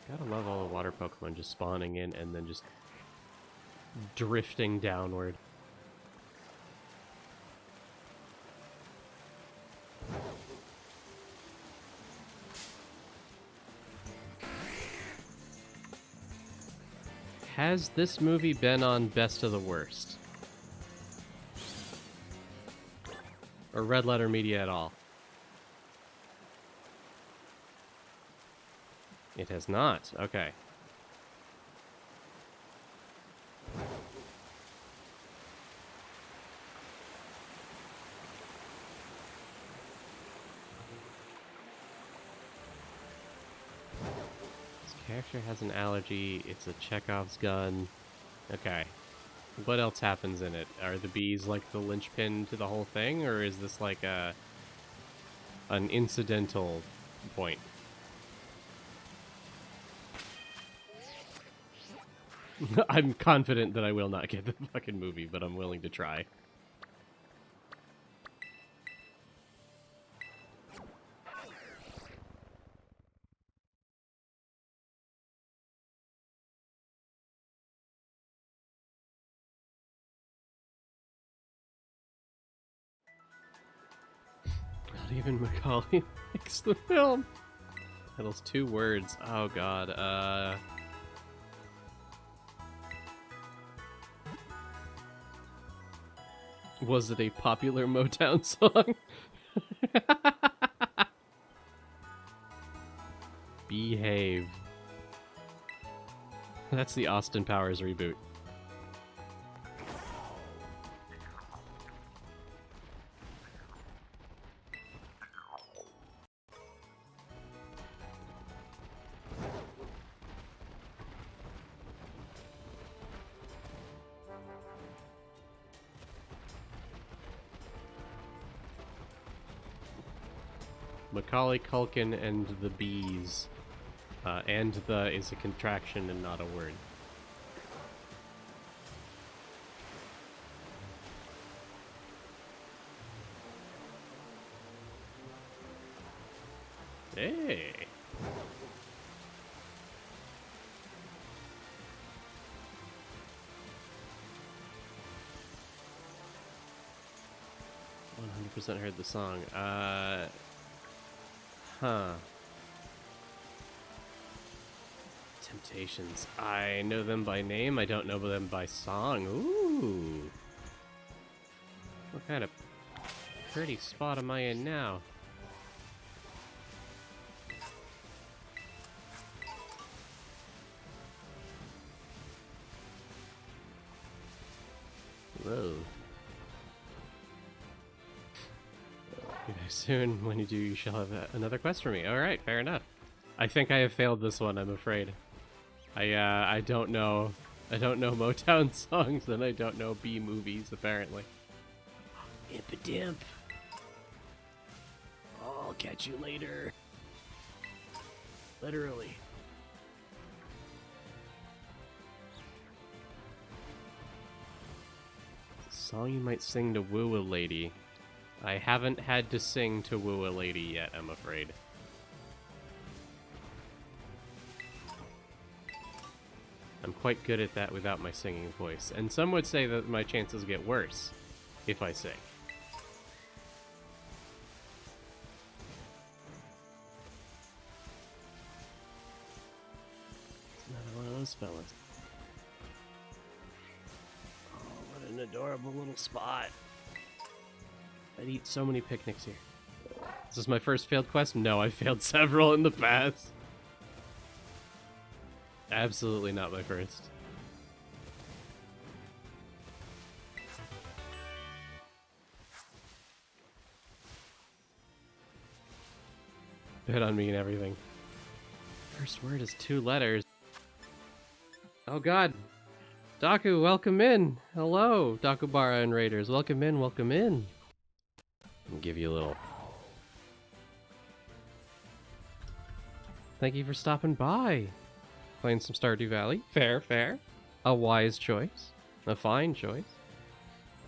Gotta love all the water Pokemon just spawning in and then just drifting downward. Has this movie been on Best of the Worst? Or Red Letter Media at all? It has not. Okay. This character has an allergy. It's a Chekhov's gun. Okay. What else happens in it? Are the bees like the linchpin to the whole thing, or is this like an incidental point? I'm confident that I will not get the fucking movie, but I'm willing to try. even Macaulay likes the film. Title's 2 words. Oh god. Was it a popular Motown song? Behave. That's the Austin Powers reboot. Macaulay Culkin and the Bees. And the is a contraction and not a word. Hey! "100% heard the song." Huh. Temptations. I know them by name. I don't know them by song. Ooh. What kind of pretty spot am I in now? Whoa. Soon, when you do, you shall have another quest for me. Alright, fair enough. I think I have failed this one, I'm afraid. I don't know. I don't know Motown songs, and I don't know B movies, apparently. Imp-a-dimp. I'll catch you later. Literally. Song you might sing to woo a lady. I haven't had to sing to woo a lady yet, I'm afraid. I'm quite good at that without my singing voice, and some would say that my chances get worse if I sing. It's another one of those fellas. Oh, what an adorable little spot. I'd eat so many picnics here. Is this my first failed quest? No, I failed several in the past. Absolutely not my first. Bet on me and everything. First word is 2 letters. Oh god. Daku, welcome in. Hello, Dakubara and Raiders. Welcome in, welcome in. I'll give you a little... Thank you for stopping by. Playing some Stardew Valley. Fair, fair. A wise choice. A fine choice.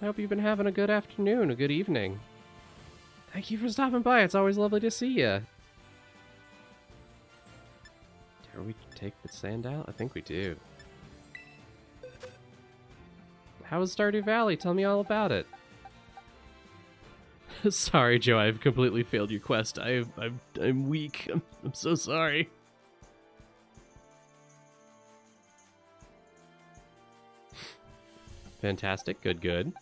I hope you've been having a good afternoon, a good evening. Thank you for stopping by. It's always lovely to see you. Dare we take the sand out? I think we do. How was Stardew Valley? Tell me all about it. Sorry, Joe. I've completely failed your quest. I'm weak. I'm so sorry. Fantastic. Good, good.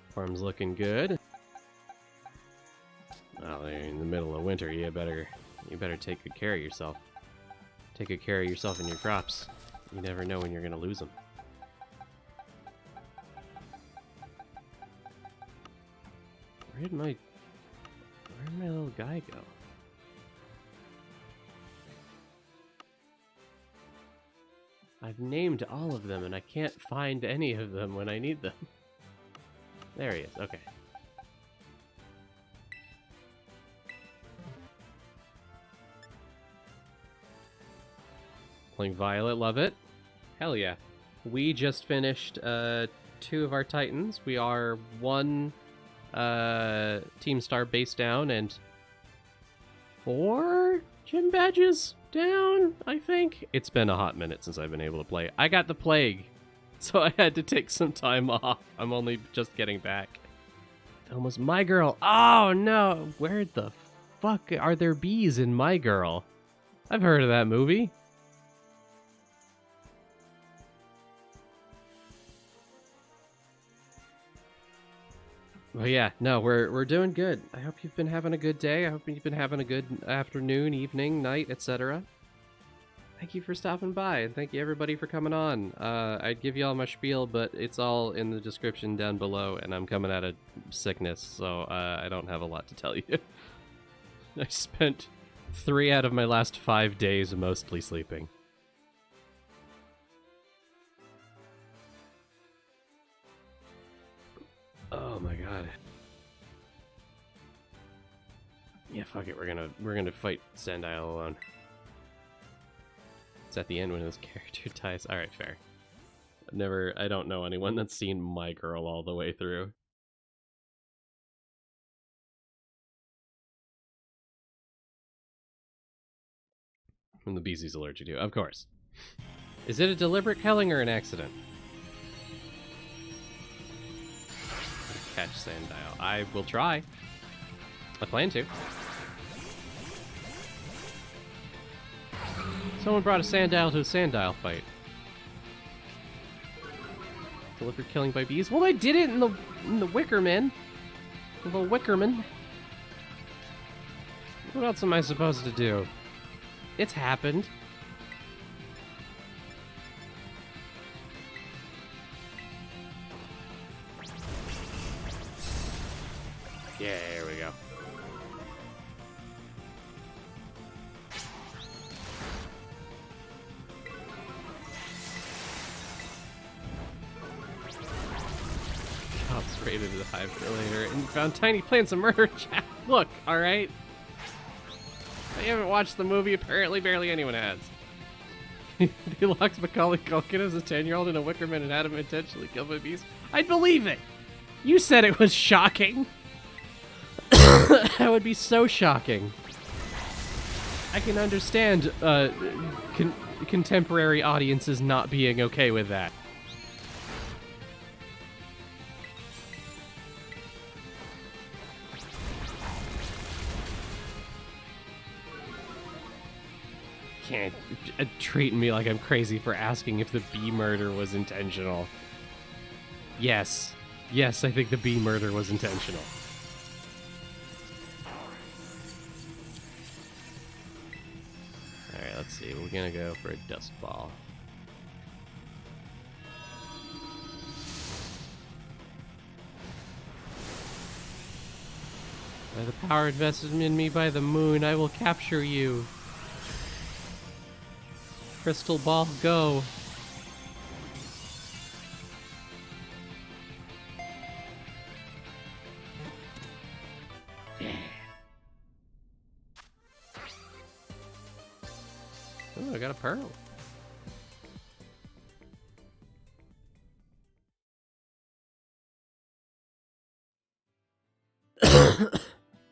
Farm's looking good. Well, you're in the middle of winter. You better take good care of yourself. Take good care of yourself and your crops. You never know when you're gonna lose them. Where'd my little guy go? I've named all of them and I can't find any of them when I need them. There he is, okay. Playing Violet, love it. Hell yeah. We just finished 2 of our Titans. We are 1 Team Star base down and 4 gym badges down, I think. It's been a hot minute since I've been able to play. I got the plague, so I had to take some time off. I'm only just getting back. film was My Girl. Oh no, where the fuck are there bees in My Girl? I've heard of that movie. Well, yeah, no, we're doing good. I hope you've been having a good day. I hope you've been having a good afternoon, evening, night, etc. Thank you for stopping by, and thank you everybody for coming on. I'd give you all my spiel, but it's all in the description down below, and I'm coming out of sickness, so I don't have a lot to tell you. I spent 3 out of my last 5 days mostly sleeping. Oh my god. Yeah, fuck it. We're gonna fight Sandile alone. It's at the end when his character dies. All right, fair. I don't know anyone that's seen My Girl all the way through. When the bees he's allergic to, of course. Is it a deliberate killing or an accident? Catch Sandile. I will try. I plan to. Someone brought a Sandile to a Sandile fight. Deliberate killing by bees? Well, I did it in the Wickerman. The little Wickerman. What else am I supposed to do? It's happened. Yeah, here we go. Cops raided the hive for later and found tiny plants of murder. Look, alright? I haven't watched the movie, apparently barely anyone has. He locked Macaulay Culkin as a 10-year-old in a Wickerman and had him intentionally killed by bees. I'd believe it! You said it was shocking! That would be so shocking. I can understand contemporary audiences not being okay with that. Can't treat me like I'm crazy for asking if the bee murder was intentional. Yes. Yes, I think the bee murder was intentional. Alright, let's see. We're gonna go for a dust ball. By the power invested in me by the moon, I will capture you. Crystal ball, go. Yeah. Oh, I got a pearl.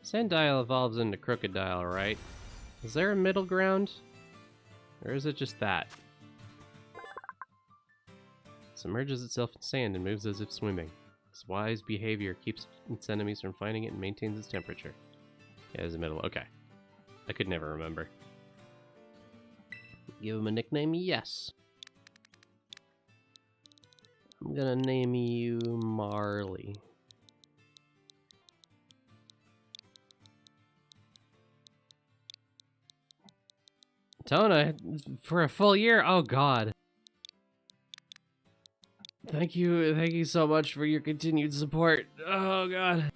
Sandile evolves into Crocodile, right? Is there a middle ground? Or is it just that? Submerges itself in sand and moves as if swimming. Its wise behavior keeps its enemies from finding it and maintains its temperature. Yeah, there's a middle. Okay. I could never remember. Give him a nickname? Yes. I'm gonna name you Marley. Tona, for a full year? Oh god. Thank you so much for your continued support. Oh god.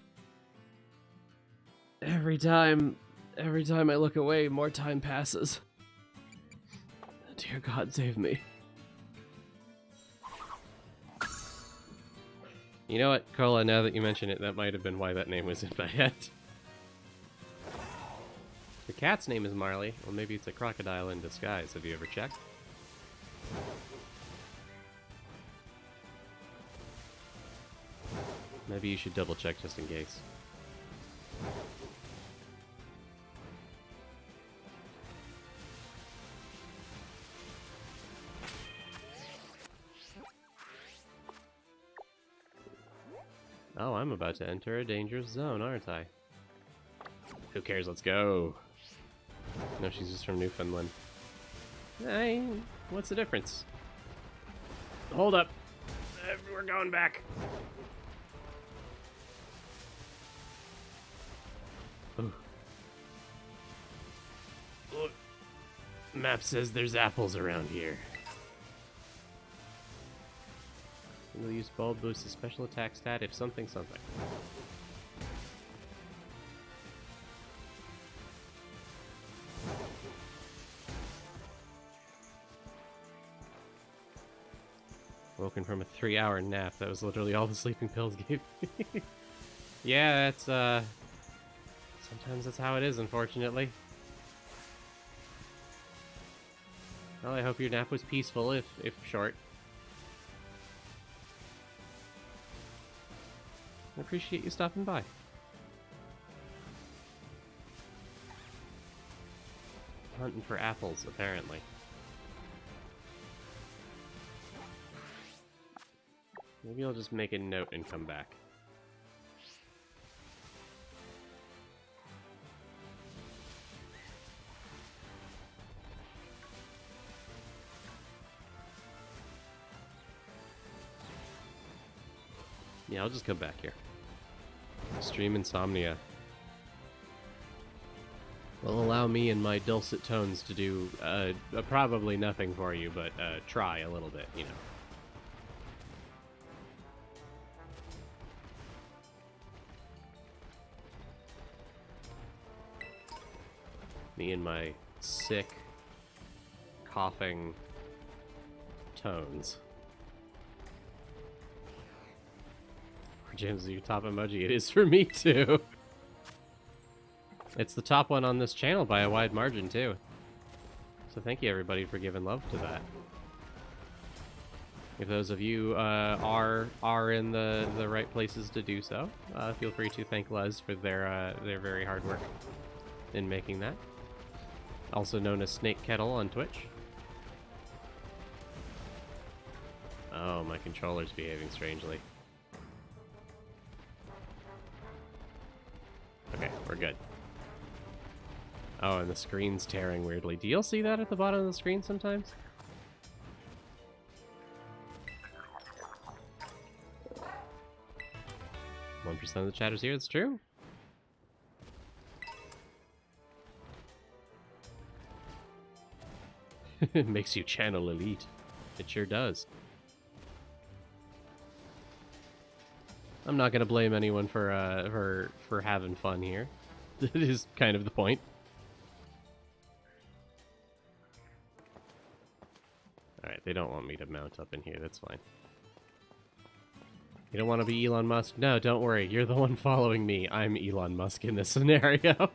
Every time I look away, more time passes. Dear God, save me. You know what, Cola, now that you mention it, that might have been why that name was in my head. The cat's name is Marley. Well, maybe it's a crocodile in disguise. Have you ever checked? Maybe you should double check just in case. Oh, I'm about to enter a dangerous zone, aren't I? Who cares? Let's go. No, she's just from Newfoundland. Hey, what's the difference? Hold up. We're going back. Ooh. Look. Map says there's apples around here. Single use bulb boosts a special attack stat if something. Woken from a 3-hour nap. That was literally all the sleeping pills gave me. Yeah, that's, sometimes that's how it is, unfortunately. Well, I hope your nap was peaceful, if short. I appreciate you stopping by. Hunting for apples, apparently. Maybe I'll just make a note and come back. Yeah, I'll just come back here. Stream Insomnia will allow me and my dulcet tones to do probably nothing for you, but try a little bit, you know. Me and my sick, coughing tones. James, your top emoji. It is for me, too. It's the top one on this channel by a wide margin, too. So thank you, everybody, for giving love to that. If those of you are in the right places to do so, feel free to thank Les for their very hard work in making that. Also known as Snake Kettle on Twitch. Oh, my controller's behaving strangely. Okay, we're good. Oh, and the screen's tearing weirdly. Do you all see that at the bottom of the screen sometimes? 1% of the chatters here, it's true. It makes you channel elite. It sure does. I'm not gonna blame anyone for having fun here. It is kind of the point. Alright, they don't want me to mount up in here, that's fine. You don't want to be Elon Musk? No, don't worry, you're the one following me. I'm Elon Musk in this scenario.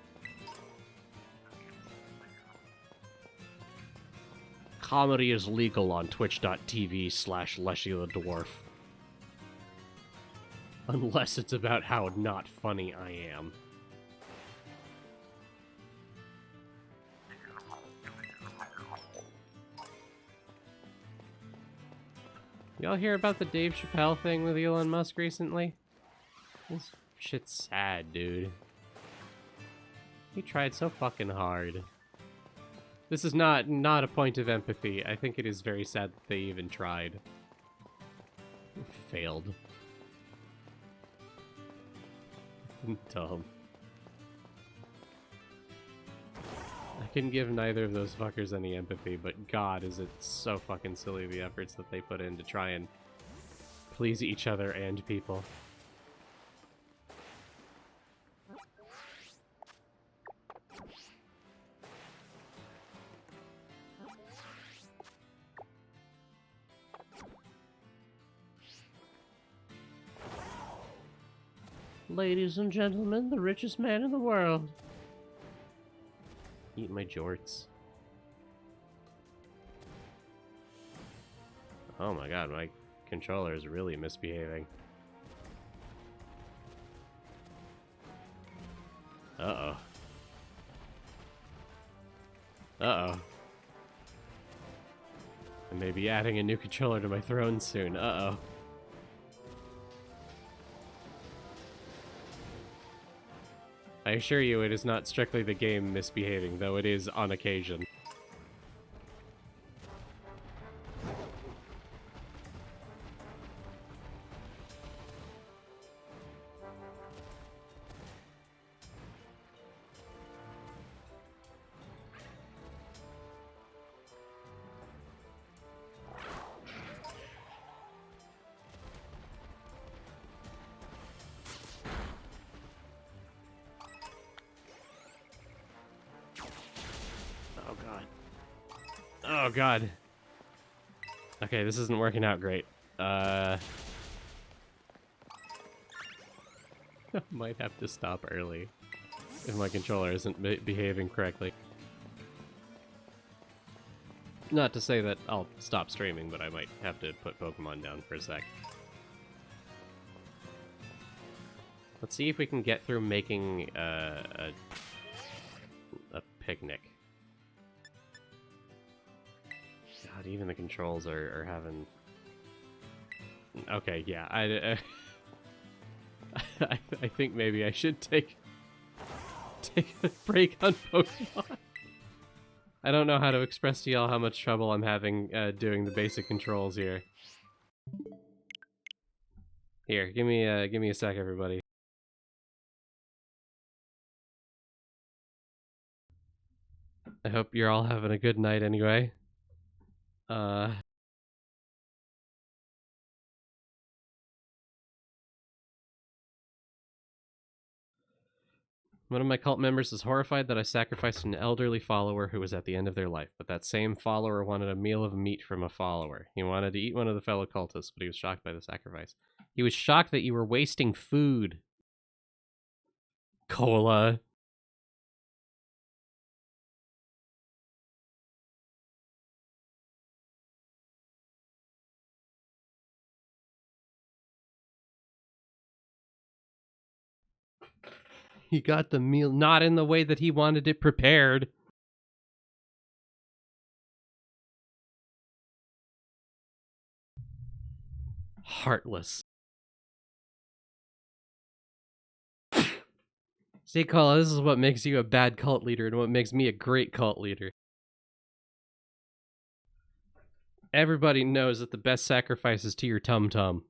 Comedy is legal on twitch.tv/Leshii the Dwarf. Unless it's about how not funny I am. Y'all hear about the Dave Chappelle thing with Elon Musk recently? This shit's sad, dude. He tried so fucking hard. This is not a point of empathy. I think it is very sad that they even tried. Failed. Dumb. I can give neither of those fuckers any empathy, but God, is it so fucking silly the efforts that they put in to try and please each other and people. Ladies and gentlemen, the richest man in the world. Eat my jorts. Oh my god, my controller is really misbehaving. Uh-oh. Uh-oh. I may be adding a new controller to my throne soon. Uh-oh. I assure you it is not strictly the game misbehaving, though it is on occasion. Oh god. Oh god. Okay, this isn't working out great. Might have to stop early if my controller isn't behaving correctly. Not to say that I'll stop streaming, but I might have to put Pokemon down for a sec. Let's see if we can get through making a picnic. God, even the controls are having... Okay, yeah, I think maybe I should take a break on Pokemon. I don't know how to express to y'all how much trouble I'm having doing the basic controls here. Here, give me a sec, everybody. I hope you're all having a good night anyway. One of my cult members is horrified that I sacrificed an elderly follower who was at the end of their life, but that same follower wanted a meal of meat from a follower. He wanted to eat one of the fellow cultists, but he was shocked by the sacrifice. He was shocked that you were wasting food. Cola. He got the meal not in the way that he wanted it prepared. Heartless. See, Cola, this is what makes you a bad cult leader and what makes me a great cult leader. Everybody knows that the best sacrifice is to your tum-tum.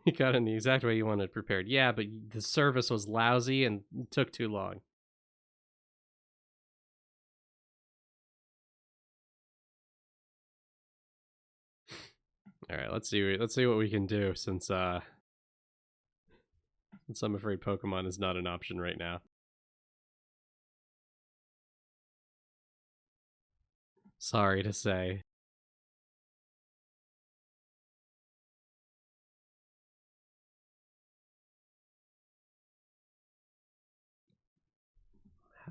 You got it in the exact way you wanted it prepared. Yeah, but the service was lousy and took too long. All right, let's see what we can do since I'm afraid Pokemon is not an option right now. Sorry to say.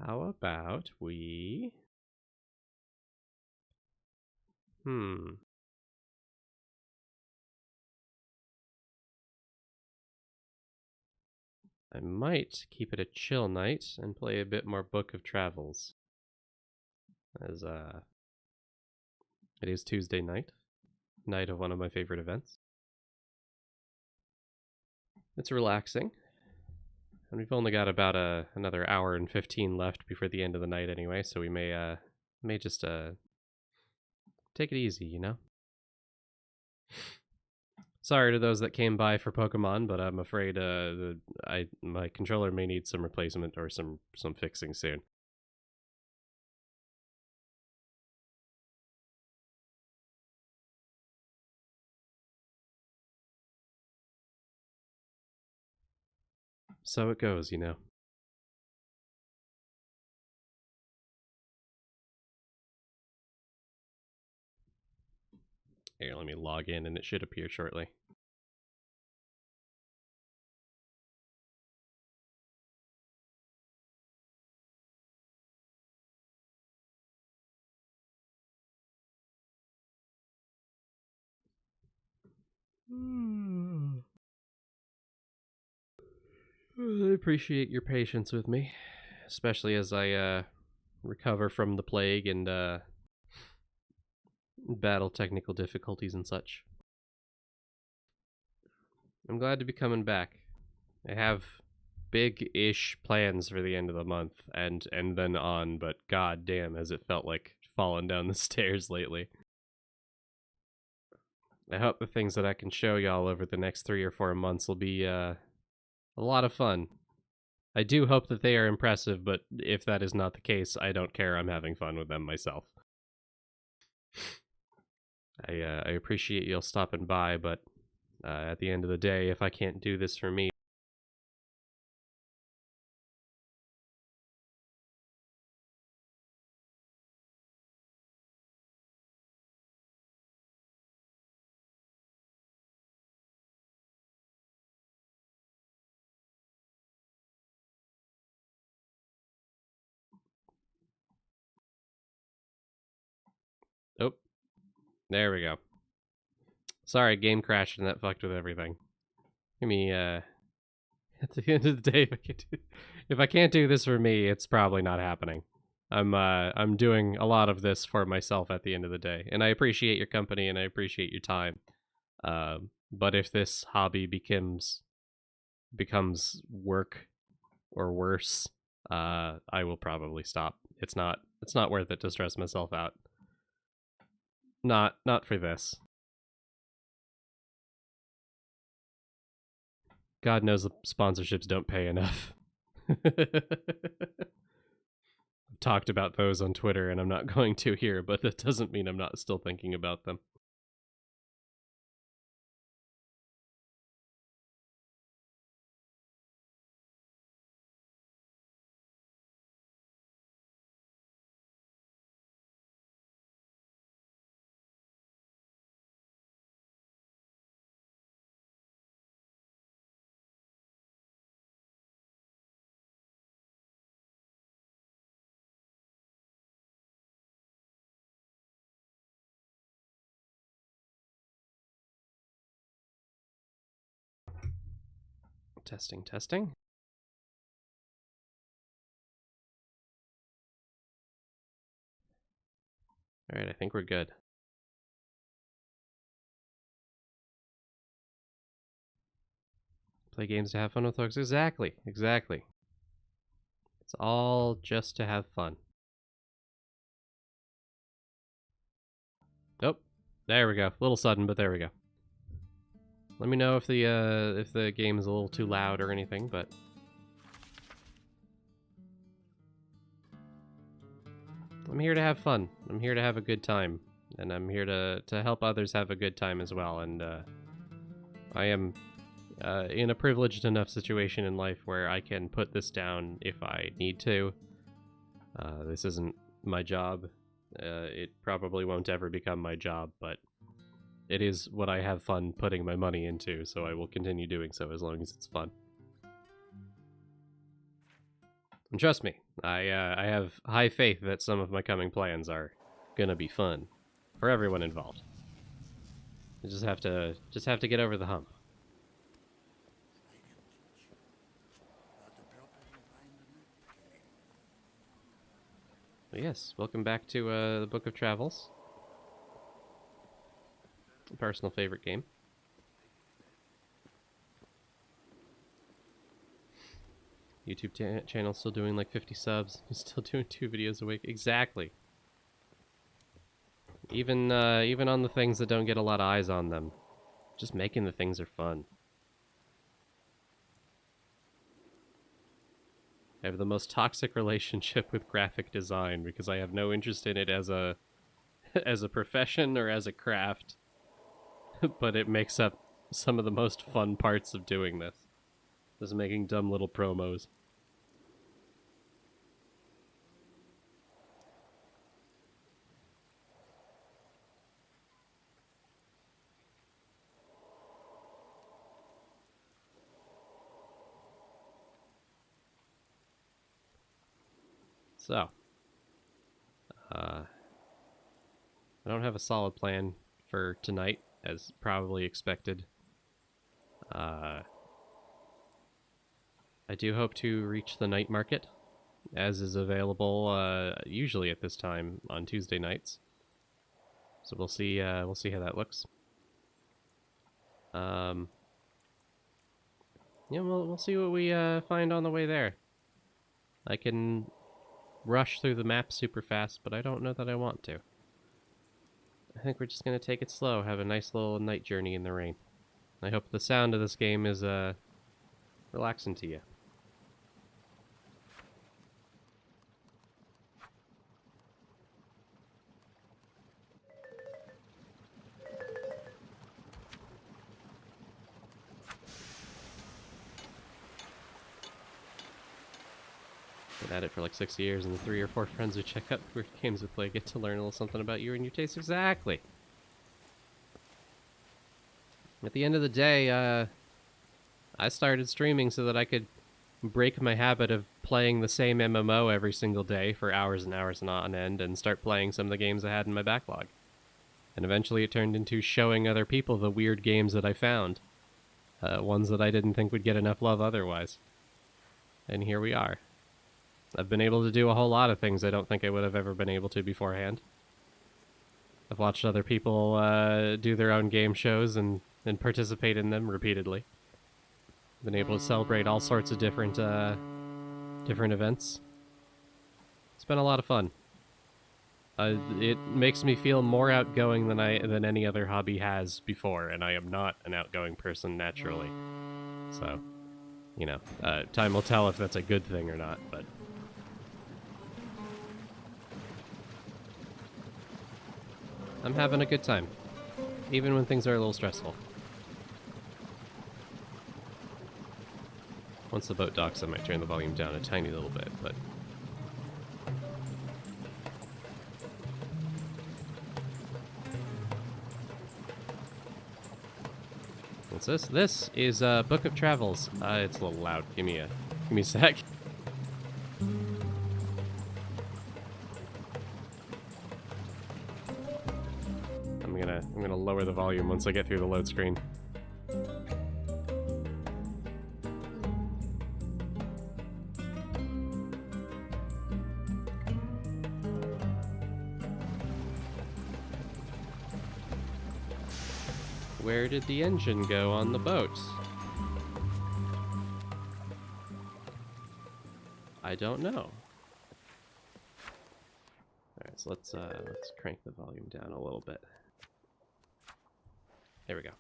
How about we... I might keep it a chill night and play a bit more Book of Travels. As, it is Tuesday night of one of my favorite events. It's relaxing. And we've only got about another hour and 15 left before the end of the night anyway, so we may just take it easy, you know? Sorry to those that came by for Pokemon, but I'm afraid my controller may need some replacement or some fixing soon. So it goes, you know. Here, let me log in and it should appear shortly. I appreciate your patience with me, especially as I recover from the plague and battle technical difficulties and such. I'm glad to be coming back. I have big-ish plans for the end of the month and then on, but god damn has it felt like falling down the stairs lately. I hope the things that I can show y'all over the next 3 or 4 months will be a lot of fun. I do hope that they are impressive, but if that is not the case, I don't care. I'm having fun with them myself. I appreciate y'all stopping by, but at the end of the day, if I can't do this for me... Oh, there we go. Sorry, game crashed and that fucked with everything. Give me, at the end of the day, if I can't do this for me, it's probably not happening. I'm doing a lot of this for myself at the end of the day, and I appreciate your company and I appreciate your time. But if this hobby becomes work or worse, I will probably stop. It's not worth it to stress myself out. Not for this. God knows the sponsorships don't pay enough. I've talked about those on Twitter, and I'm not going to here, but that doesn't mean I'm not still thinking about them. Testing, testing. All right, I think we're good. Play games to have fun with folks. Exactly. It's all just to have fun. Oh, there we go. A little sudden, but there we go. Let me know if the game is a little too loud or anything, but I'm here to have fun. I'm here to have a good time, and I'm here to help others have a good time as well. And I am in a privileged enough situation in life where I can put this down if I need to. This isn't my job. It probably won't ever become my job, but it is what I have fun putting my money into, so I will continue doing so as long as it's fun. And trust me, I have high faith that some of my coming plans are gonna be fun for everyone involved. You just have to get over the hump. But yes, welcome back to the Book of Travels. A personal favorite game. YouTube channel still doing like 50 subs. He's still doing 2 videos a week. Exactly. Even on the things that don't get a lot of eyes on them, just making the things are fun. I have the most toxic relationship with graphic design because I have no interest in it as a as a profession or as a craft, but it makes up some of the most fun parts of doing this. Just making dumb little promos. So, I don't have a solid plan for tonight, as probably expected. I do hope to reach the night market, as is available usually at this time on Tuesday nights. So we'll see how that looks. Yeah, we'll see what we find on the way there. I can rush through the map super fast, but I don't know that I want to. I think we're just gonna take it slow, have a nice little night journey in the rain. I hope the sound of this game is relaxing to you. Been at it for like 6 years, and the 3 or 4 friends who check out the games we play get to learn a little something about you and your tastes. Exactly. At the end of the day, I started streaming so that I could break my habit of playing the same MMO every single day for hours and hours and on end and start playing some of the games I had in my backlog. And eventually it turned into showing other people the weird games that I found. Ones that I didn't think would get enough love otherwise. And here we are. I've been able to do a whole lot of things I don't think I would have ever been able to beforehand. I've watched other people do their own game shows and participate in them repeatedly. Been able to celebrate all sorts of different events. It's been a lot of fun. It makes me feel more outgoing than any other hobby has before, and I am not an outgoing person naturally. So, time will tell if that's a good thing or not. But I'm having a good time, even when things are a little stressful. Once the boat docks, I might turn the volume down a tiny little bit, but what's this? This is Book of Travels. It's a little loud. Give me a sec. I'm gonna lower the volume once I get through the load screen. Where did the engine go on the boat? I don't know. Alright, so let's crank the volume down a little bit. There we go.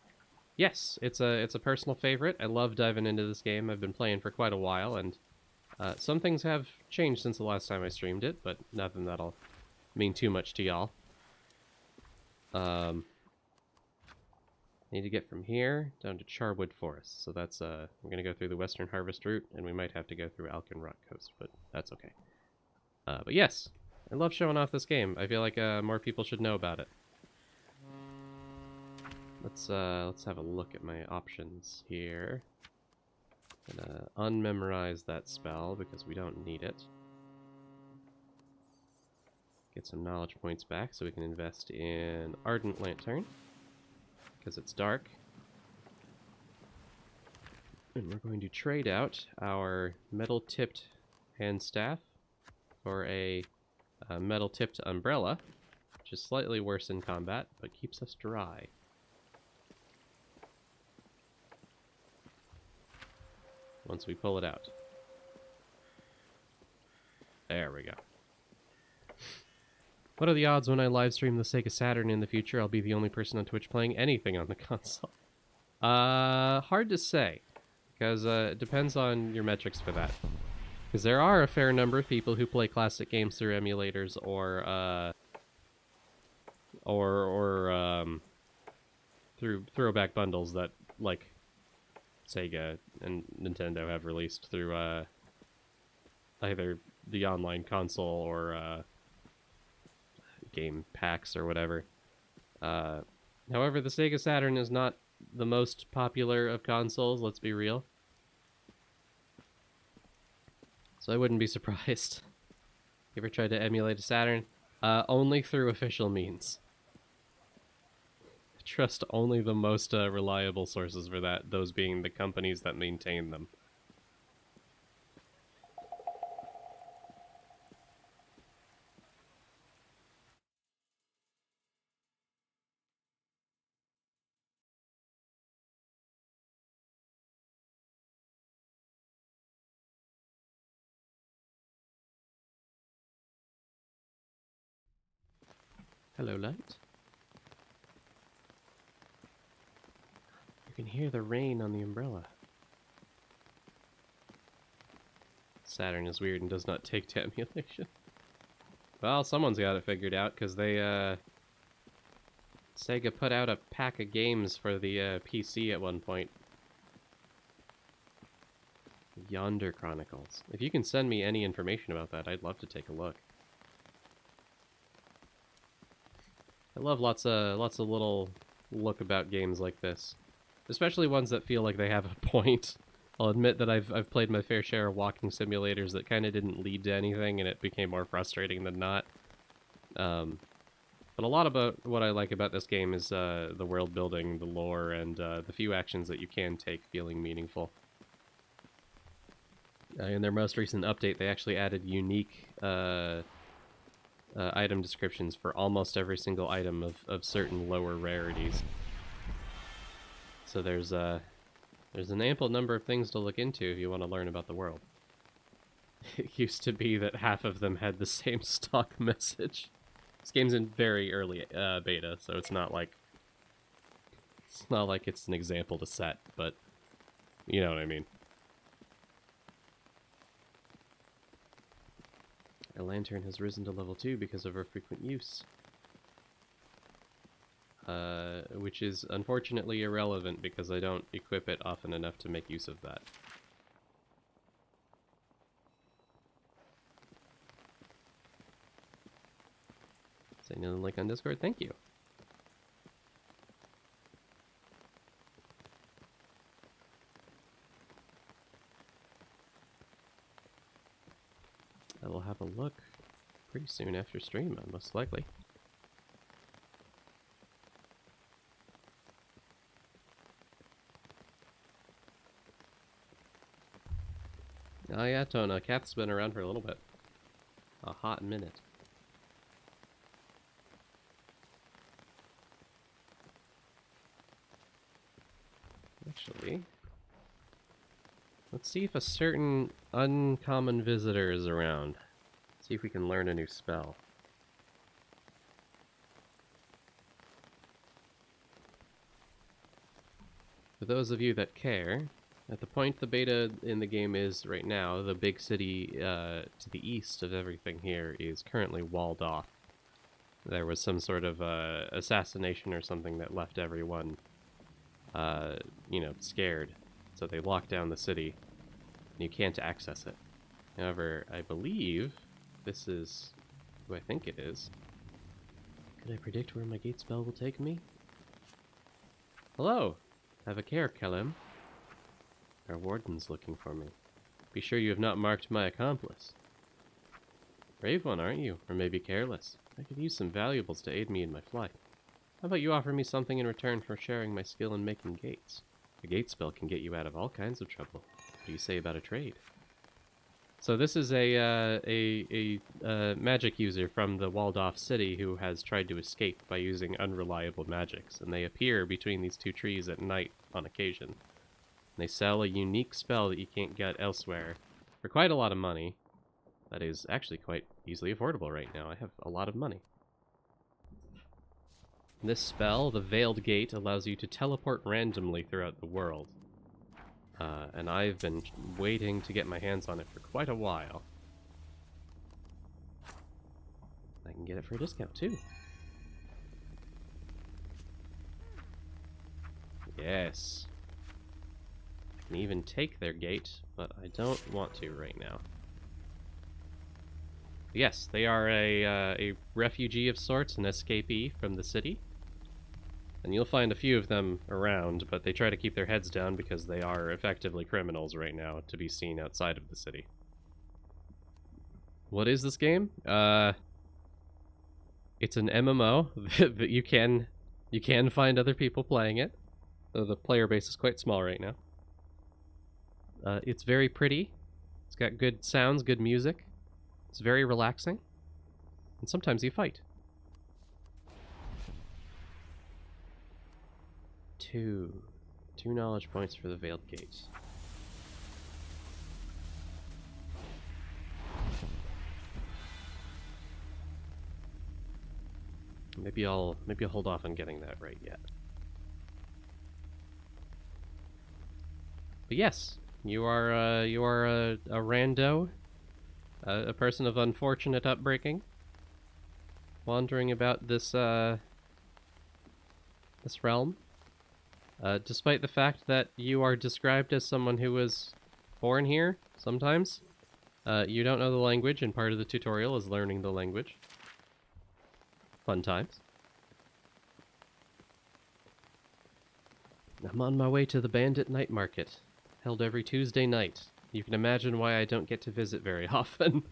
Yes, it's a personal favorite. I love diving into this game. I've been playing for quite a while, and some things have changed since the last time I streamed it, but nothing that'll mean too much to y'all. Need to get from here down to Charwood Forest. So that's we're gonna go through the Western Harvest route, and we might have to go through Alkin Rock Coast, but that's okay. But yes, I love showing off this game. I feel like more people should know about it. Let's have a look at my options here. Gonna unmemorize that spell because we don't need it. Get some knowledge points back so we can invest in Ardent Lantern because it's dark. And we're going to trade out our metal-tipped hand staff for a metal-tipped umbrella, which is slightly worse in combat, but keeps us dry. Once we pull it out. There we go. What are the odds when I live stream the Sega Saturn in the future, I'll be the only person on Twitch playing anything on the console? Hard to say, because it depends on your metrics for that. Because there are a fair number of people who play classic games through emulators or through throwback bundles that, like, Sega and Nintendo have released through either the online console or game packs or whatever. However, the Sega Saturn is not the most popular of consoles, let's be real. So I wouldn't be surprised. You ever tried to emulate a Saturn? Only through official means. Trust only the most reliable sources for that, those being the companies that maintain them. Hello, light. You can hear the rain on the umbrella. Saturn is weird and does not take to emulation. Well, someone's got it figured out, because they, Sega put out a pack of games for the PC at one point. Yonder Chronicles. If you can send me any information about that, I'd love to take a look. I love lots of little look-about games like this, especially ones that feel like they have a point. I'll admit that I've played my fair share of walking simulators that kind of didn't lead to anything, and it became more frustrating than not. But a lot about what I like about this game is the world building, the lore, and the few actions that you can take feeling meaningful. In their most recent update, they actually added unique item descriptions for almost every single item of certain lower rarities. So there's an ample number of things to look into if you want to learn about the world. It used to be that half of them had the same stock message. This game's in very early beta, so it's not like it's an example to set, but you know what I mean. Our lantern has risen to level 2 because of our frequent use. Which is unfortunately irrelevant because I don't equip it often enough to make use of that. Send you the link on Discord, thank you. I will have a look pretty soon after stream, most likely. Oh yeah, Tona, Kath's been around for a little bit. A hot minute. Actually, let's see if a certain uncommon visitor is around. See if we can learn a new spell. For those of you that care, at the point the beta in the game is right now, the big city to the east of everything here is currently walled off. There was some sort of assassination or something that left everyone, scared. So they locked down the city, and you can't access it. However, I believe this is who I think it is. Can I predict where my gate spell will take me? Hello! Have a care, Kellum. Our warden's looking for me. Be sure you have not marked my accomplice. Brave one, aren't you? Or maybe careless. I could use some valuables to aid me in my flight. How about you offer me something in return for sharing my skill in making gates? A gate spell can get you out of all kinds of trouble. What do you say about a trade? So this is a magic user from the walled-off city who has tried to escape by using unreliable magics, and they appear between these two trees at night on occasion. They sell a unique spell that you can't get elsewhere for quite a lot of money. That is actually quite easily affordable right now. I have a lot of money. This spell, the Veiled Gate, allows you to teleport randomly throughout the world. And I've been waiting to get my hands on it for quite a while. I can get it for a discount, too. Yes. I can even take their gate, but I don't want to right now. Yes, they are a refugee of sorts, an escapee from the city. And you'll find a few of them around, but they try to keep their heads down because they are effectively criminals right now to be seen outside of the city. What is this game? It's an MMO that you can find other people playing it. Though the player base is quite small right now. It's very pretty. It's got good sounds, good music. It's very relaxing. And sometimes you fight. Two knowledge points for the Veiled Gate. Maybe I'll hold off on getting that right yet. But yes, you are a rando, a person of unfortunate upbringing, wandering about this this realm. Despite the fact that you are described as someone who was born here, sometimes you don't know the language, and part of the tutorial is learning the language. Fun times. I'm on my way to the Bandit Night Market, held every Tuesday night. You can imagine why I don't get to visit very often.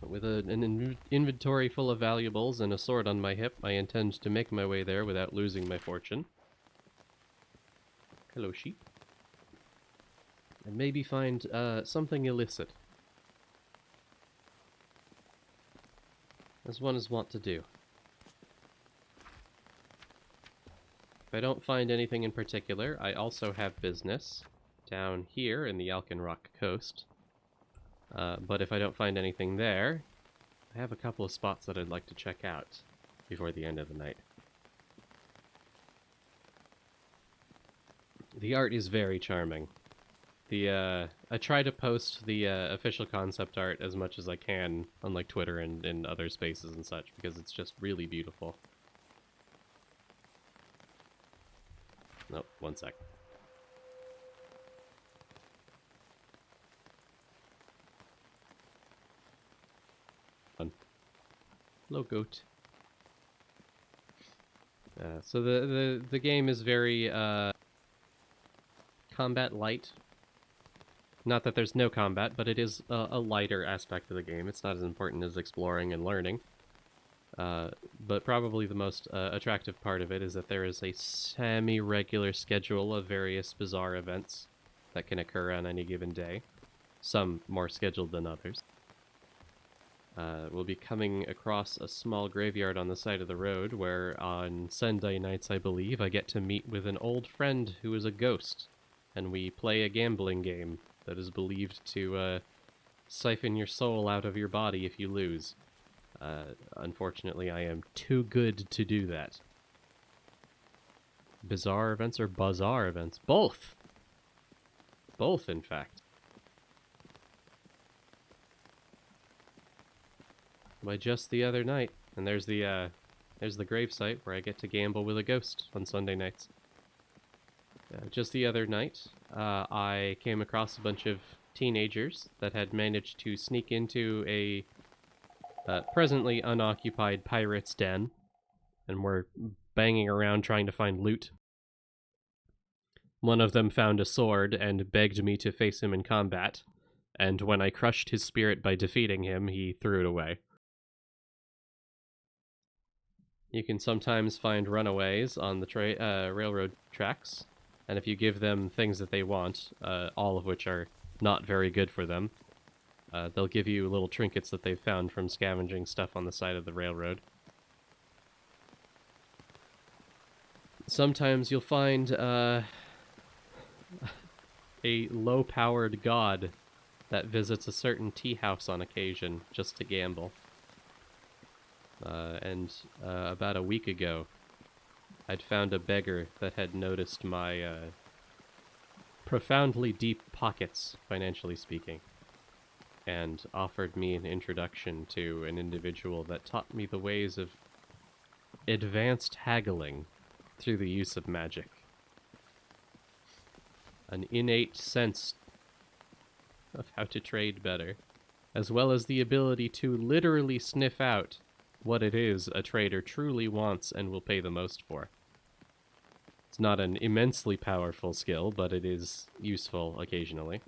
With an inventory full of valuables and a sword on my hip, I intend to make my way there without losing my fortune. Hello, sheep. And maybe find something illicit. As one is wont to do. If I don't find anything in particular, I also have business down here in the Alkenrock coast. But if I don't find anything there, I have a couple of spots that I'd like to check out before the end of the night. The art is very charming. I try to post the official concept art as much as I can on like Twitter and in other spaces and such, because it's just really beautiful. Nope, one sec. Hello, goat. So the game is very combat light. Not that there's no combat, but it is a lighter aspect of the game. It's not as important as exploring and learning. But probably the most attractive part of it is that there is a semi-regular schedule of various bizarre events that can occur on any given day. Some more scheduled than others. We'll be coming across a small graveyard on the side of the road where on Sunday nights, I believe, I get to meet with an old friend who is a ghost, and we play a gambling game that is believed to siphon your soul out of your body if you lose. Unfortunately, I am too good to do that. Bizarre events or bazaar events? Both! Both, in fact. By just the other night, and there's the gravesite where I get to gamble with a ghost on Sunday nights. Just the other night, I came across a bunch of teenagers that had managed to sneak into a presently unoccupied pirate's den, and were banging around trying to find loot. One of them found a sword and begged me to face him in combat, and when I crushed his spirit by defeating him, he threw it away. You can sometimes find runaways on the railroad tracks, and if you give them things that they want, all of which are not very good for them, they'll give you little trinkets that they've found from scavenging stuff on the side of the railroad. Sometimes you'll find a low-powered god that visits a certain tea house on occasion just to gamble. And about a week ago, I'd found a beggar that had noticed my profoundly deep pockets, financially speaking, and offered me an introduction to an individual that taught me the ways of advanced haggling through the use of magic. An innate sense of how to trade better, as well as the ability to literally sniff out what it is a trader truly wants and will pay the most for. It's not an immensely powerful skill, but it is useful occasionally.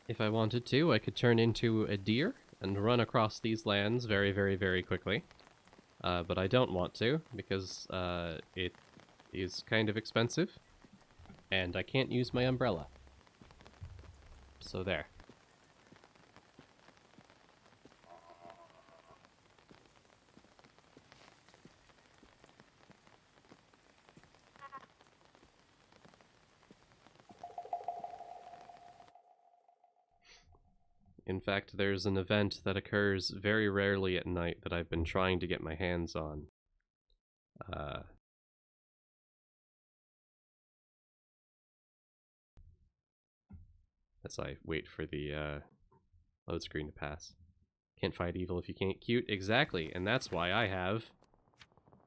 If I wanted to, I could turn into a deer and run across these lands very, very, very quickly. But I don't want to, because it is kind of expensive, and I can't use my umbrella. So there. In fact, there's an event that occurs very rarely at night that I've been trying to get my hands on. Uh, as I wait for the load screen to pass. Can't fight evil if you can't cute. Exactly, and that's why I have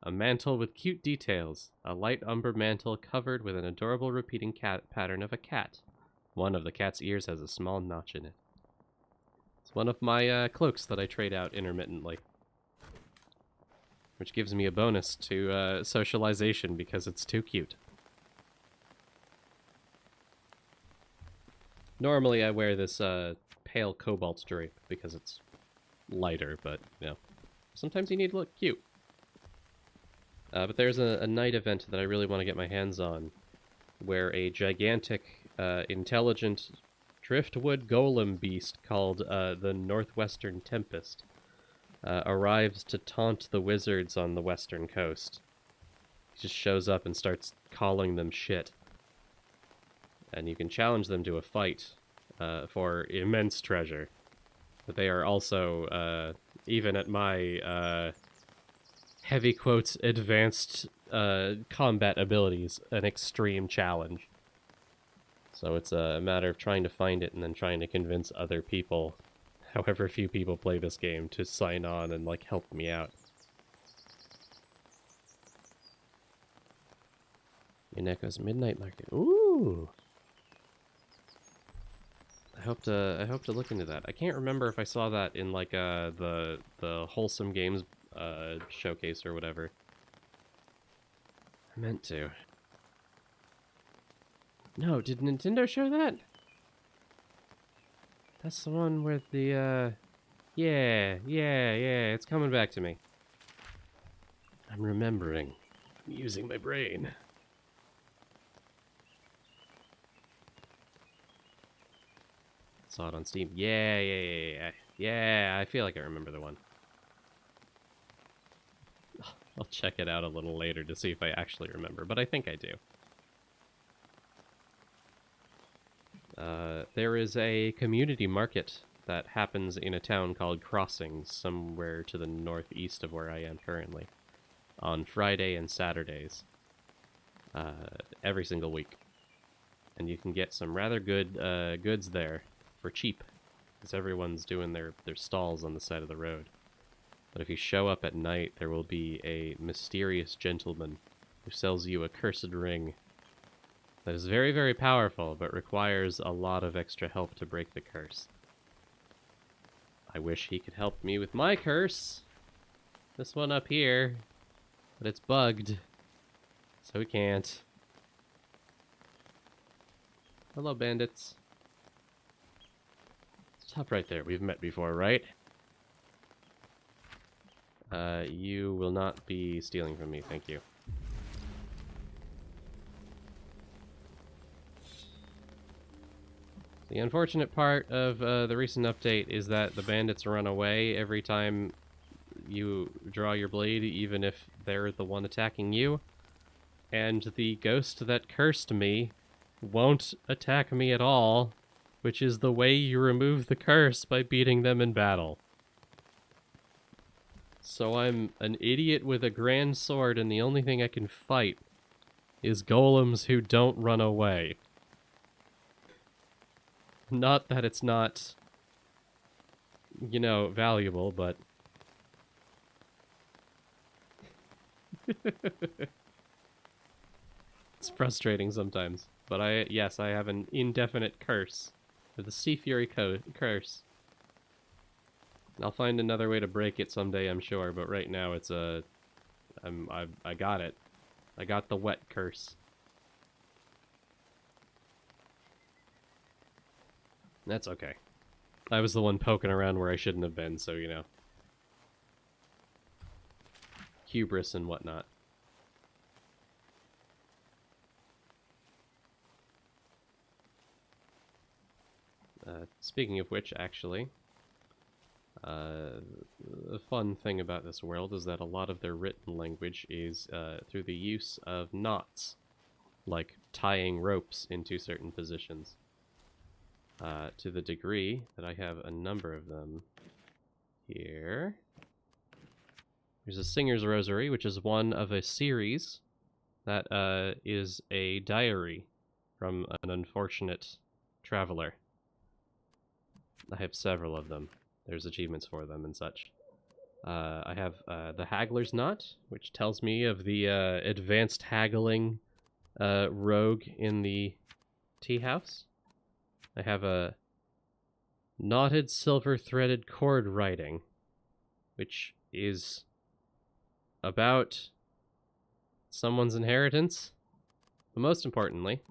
a mantle with cute details. A light umber mantle covered with an adorable repeating cat pattern of a cat. One of the cat's ears has a small notch in it. It's one of my cloaks that I trade out intermittently, which gives me a bonus to socialization because it's too cute. Normally I wear this pale cobalt drape because it's lighter, but you know, sometimes you need to look cute. But there's a night event that I really want to get my hands on, where a gigantic, intelligent driftwood golem beast called the Northwestern Tempest arrives to taunt the wizards on the western coast. He just shows up and starts calling them shit. And you can challenge them to a fight for immense treasure. But they are also, even at my heavy quotes, advanced combat abilities, an extreme challenge. So it's a matter of trying to find it and then trying to convince other people, however few people play this game, to sign on and, like, help me out. Mineko's Midnight Market. Ooh! I hope to look into that. I can't remember if I saw that in, like, the Wholesome Games showcase or whatever. I meant to. No, did Nintendo show that? That's the one where the, yeah, it's coming back to me. I'm remembering. I'm using my brain. Saw it on Steam. Yeah, I feel like I remember the one. I'll check it out a little later to see if I actually remember, but I think I do. There is a community market that happens in a town called Crossings, somewhere to the northeast of where I am currently, on Friday and Saturdays, every single week. And you can get some rather good goods there for cheap, because everyone's doing their stalls on the side of the road. But if you show up at night, there will be a mysterious gentleman who sells you a cursed ring that is very, very powerful, but requires a lot of extra help to break the curse. I wish he could help me with my curse. This one up here. But it's bugged, so he can't. Hello, bandits. Stop right there. We've met before, right? You will not be stealing from me, thank you. The unfortunate part of the recent update is that the bandits run away every time you draw your blade, even if they're the one attacking you. And the ghost that cursed me won't attack me at all, which is the way you remove the curse, by beating them in battle. So I'm an idiot with a grand sword, and the only thing I can fight is golems who don't run away. Not that it's not, you know, valuable, but... It's frustrating sometimes. But yes, I have an indefinite curse. The Sea Fury curse. I'll find another way to break it someday, I'm sure, but right now it's a... I got it. I got the wet curse. That's okay. I was the one poking around where I shouldn't have been, so, you know. Hubris and whatnot. Speaking of which, actually, the fun thing about this world is that a lot of their written language is through the use of knots, like tying ropes into certain positions. to the degree that I have a number of them here. There's a Singer's Rosary, which is one of a series that is a diary from an unfortunate traveler. I have several of them. There's achievements for them and such. I have the Haggler's Knot, which tells me of the advanced haggling rogue in the tea house. I have a knotted silver-threaded cord writing, which is about someone's inheritance. But most importantly,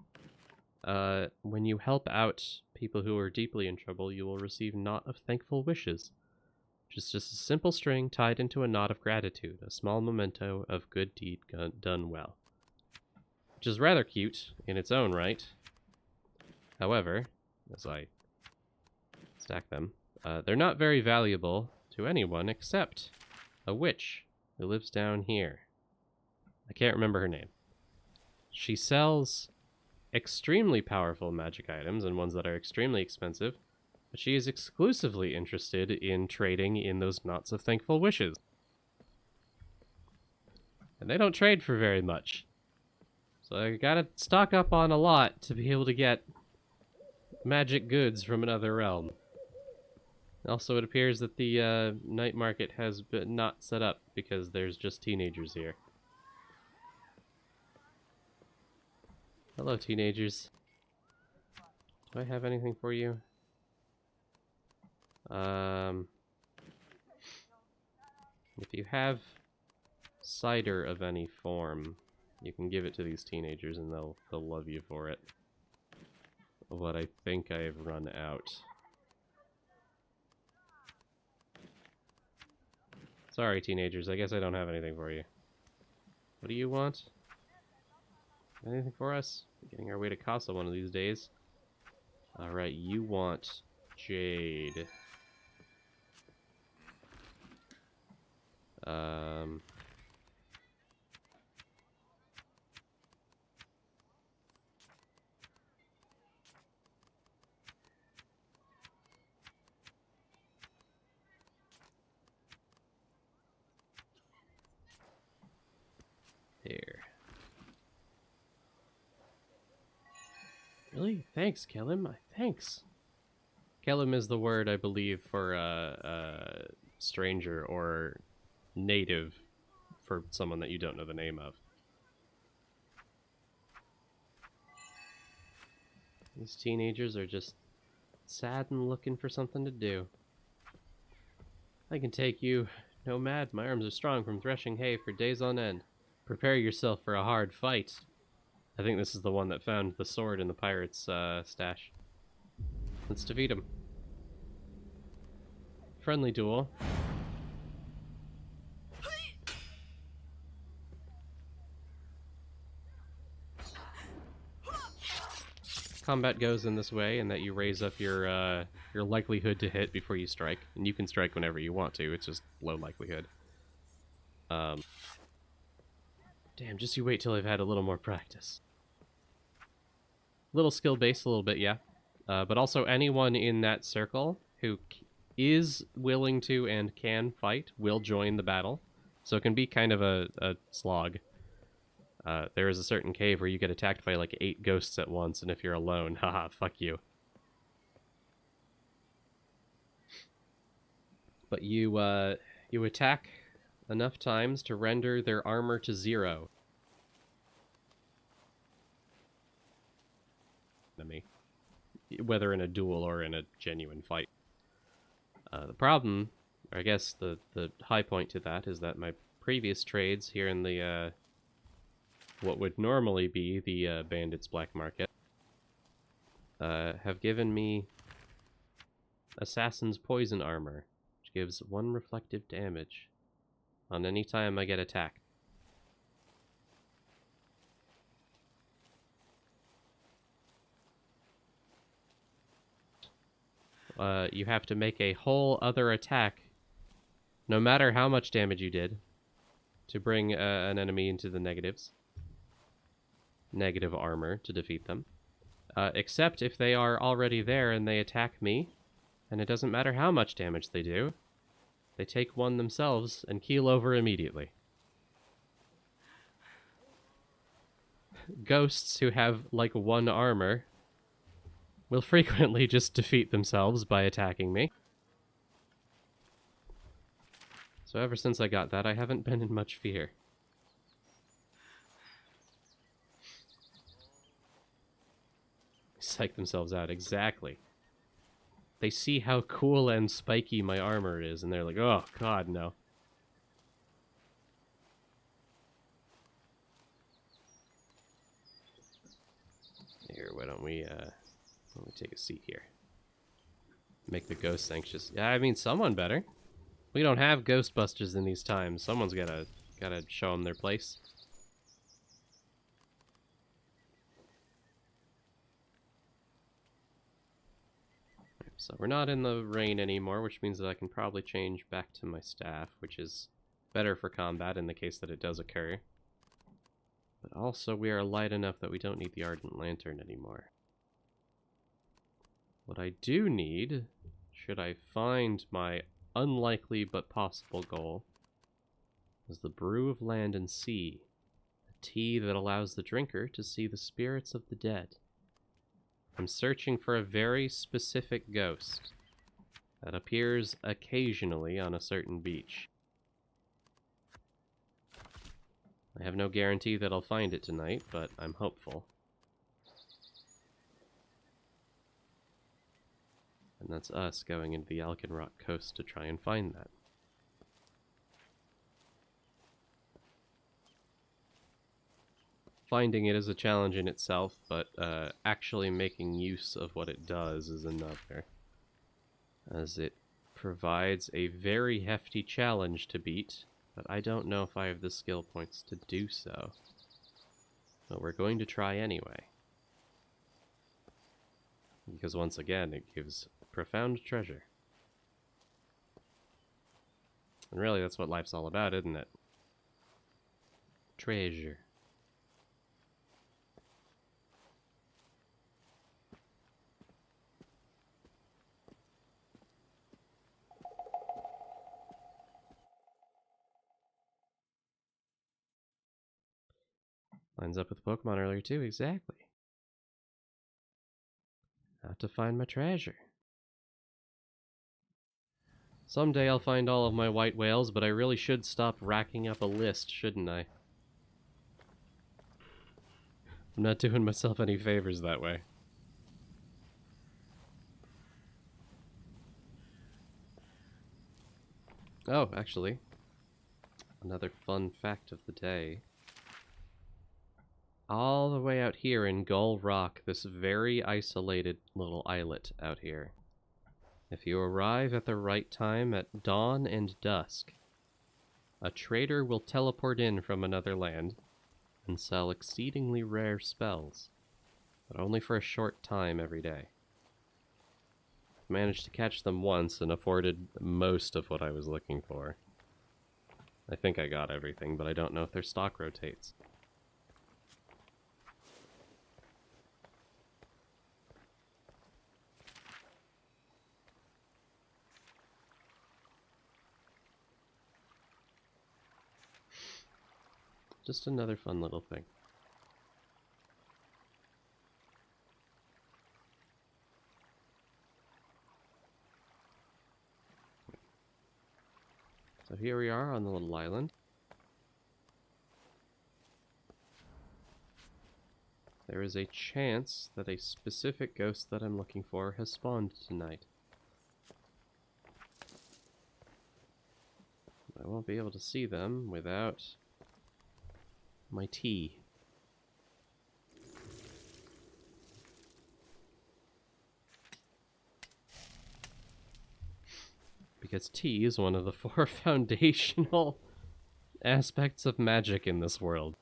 when you help out people who are deeply in trouble, you will receive Knot of Thankful Wishes, which is just a simple string tied into a knot of gratitude, a small memento of good deed done well. Which is rather cute in its own right. However, as I stack them, they're not very valuable to anyone except a witch who lives down here. I can't remember her name. She sells extremely powerful magic items and ones that are extremely expensive, but she is exclusively interested in trading in those knots of thankful wishes. And they don't trade for very much. So I gotta stock up on a lot to be able to get magic goods from another realm. Also, it appears that the night market has been not set up because there's just teenagers here. Hello, teenagers. Do I have anything for you? If you have cider of any form, you can give it to these teenagers and they'll love you for it. But I think I've run out. Sorry, teenagers. I guess I don't have anything for you. What do you want? Anything for us? We're getting our way to Casa one of these days. Alright, you want jade. There. Really? Thanks, Kellum. Thanks. Kellum is the word, I believe, for stranger or native for someone that you don't know the name of. These teenagers are just sad and looking for something to do. I can take you. No, mad. My arms are strong from threshing hay for days on end. Prepare yourself for a hard fight. I think this is the one that found the sword in the pirate's stash. Let's defeat him. Friendly duel. Combat goes in this way, and that you raise up your likelihood to hit before you strike, and you can strike whenever you want to. It's just low likelihood. Damn, just you wait till I've had a little more practice. Little skill based, a little bit, yeah. But also anyone in that circle who is willing to and can fight will join the battle. So it can be kind of a slog. There is a certain cave where you get attacked by like 8 ghosts at once, and if you're alone, haha, fuck you. But you attack enough times to render their armor to 0. Enemy, whether in a duel or in a genuine fight. The problem, or I guess the high point to that, is that my previous trades here in the what would normally be the Bandit's Black Market have given me Assassin's Poison Armor, which gives 1 reflective damage on any time I get attacked. You have to make a whole other attack, no matter how much damage you did, to bring an enemy into the negatives. Negative armor to defeat them. except if they are already there and they attack me, and it doesn't matter how much damage they do. They take one themselves and keel over immediately. Ghosts who have, like, 1 armor will frequently just defeat themselves by attacking me. So ever since I got that, I haven't been in much fear. Psych themselves out, exactly. They see how cool and spiky my armor is, and they're like, oh, God, no. Here, why don't we take a seat here? Make the ghosts anxious. Yeah, I mean, someone better. We don't have Ghostbusters in these times. Someone's gotta show them their place. So we're not in the rain anymore, which means that I can probably change back to my staff, which is better for combat in the case that it does occur. But also we are light enough that we don't need the Ardent Lantern anymore. What I do need, should I find my unlikely but possible goal, is the Brew of Land and Sea, a tea that allows the drinker to see the spirits of the dead. I'm searching for a very specific ghost that appears occasionally on a certain beach. I have no guarantee that I'll find it tonight, but I'm hopeful. And that's us going into the Alkenrock coast to try and find that. Finding it is a challenge in itself, but actually making use of what it does is another, as it provides a very hefty challenge to beat, but I don't know if I have the skill points to do so. But we're going to try anyway. Because once again, it gives profound treasure. And really, that's what life's all about, isn't it? Treasure. Lines up with Pokemon earlier too, exactly. Have to find my treasure. Someday I'll find all of my white whales, but I really should stop racking up a list, shouldn't I? I'm not doing myself any favors that way. Oh, actually, another fun fact of the day. All the way out here in Gull Rock, this very isolated little islet out here. If you arrive at the right time at dawn and dusk, a trader will teleport in from another land and sell exceedingly rare spells, but only for a short time every day. I managed to catch them once and afforded most of what I was looking for. I think I got everything, but I don't know if their stock rotates. Just another fun little thing. So here we are on the little island. There is a chance that a specific ghost that I'm looking for has spawned tonight. I won't be able to see them without my tea. Because tea is one of the 4 foundational aspects of magic in this world.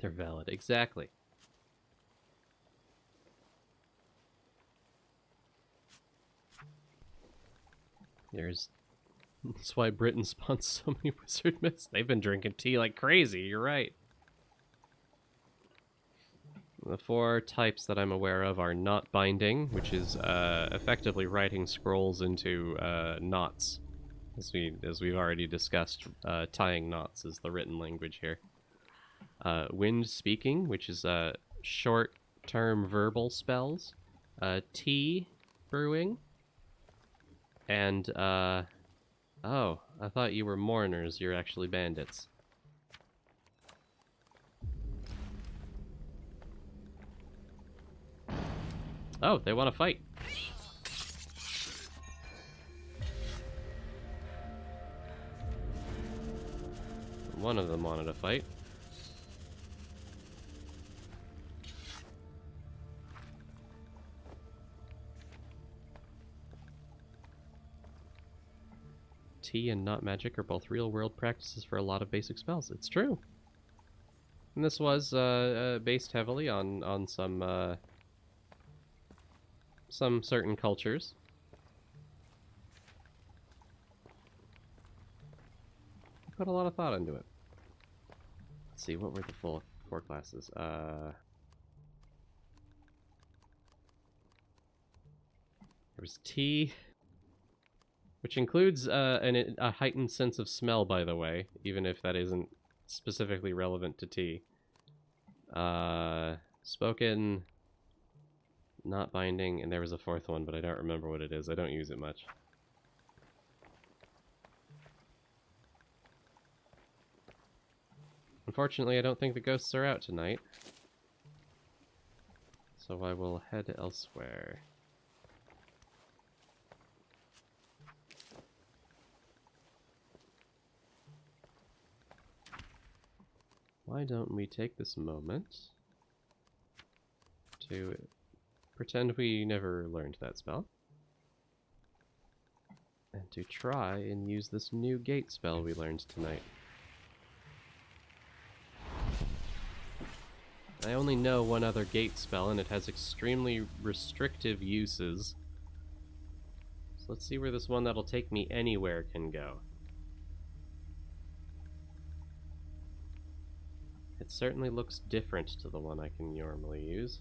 They're valid, exactly. There's That's why Britain spawns so many wizard myths. They've been drinking tea like crazy, you're right. The 4 types that I'm aware of are knot binding, which is effectively writing scrolls into knots. As we've already discussed, tying knots is the written language here. Wind speaking, which is short-term verbal spells. Tea brewing. And, oh, I thought you were mourners. You're actually bandits. Oh, they want to fight. One of them wanted to fight. Tea and knot magic are both real-world practices for a lot of basic spells. It's true. And this was based heavily on some certain cultures. Put a lot of thought into it. Let's see, what were the full 4 classes? There was tea, which includes a heightened sense of smell, by the way, even if that isn't specifically relevant to tea. Spoken, not binding, and there was a 4th one, but I don't remember what it is. I don't use it much. Unfortunately, I don't think the ghosts are out tonight, so I will head elsewhere. Why don't we take this moment to pretend we never learned that spell, and to try and use this new gate spell we learned tonight. I only know one other gate spell, and it has extremely restrictive uses. So let's see where this one that'll take me anywhere can go. It certainly looks different to the one I can normally use.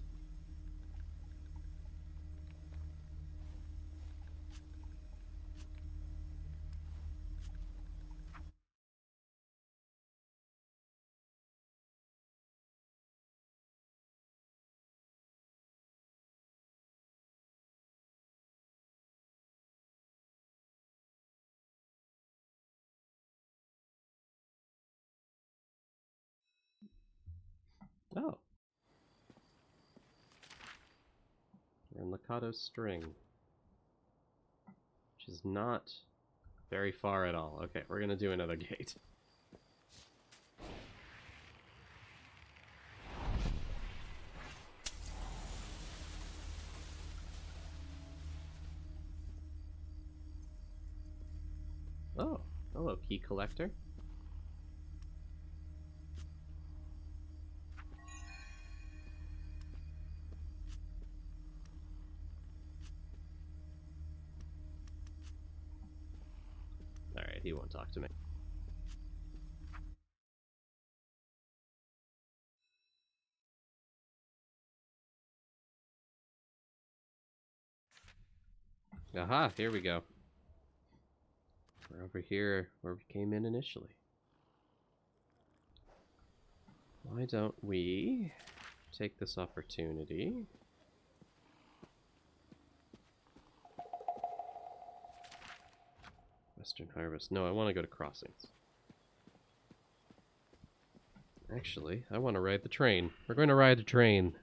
Oh. And Lakato String. Which is not very far at all. Okay, we're gonna do another gate. Oh, hello, key collector. Alright, he won't talk to me. Aha, here we go. We're over here where we came in initially. Why don't we take this opportunity? Western Harvest. No, I want to go to Crossings. Actually, I want to ride the train. We're going to ride the train.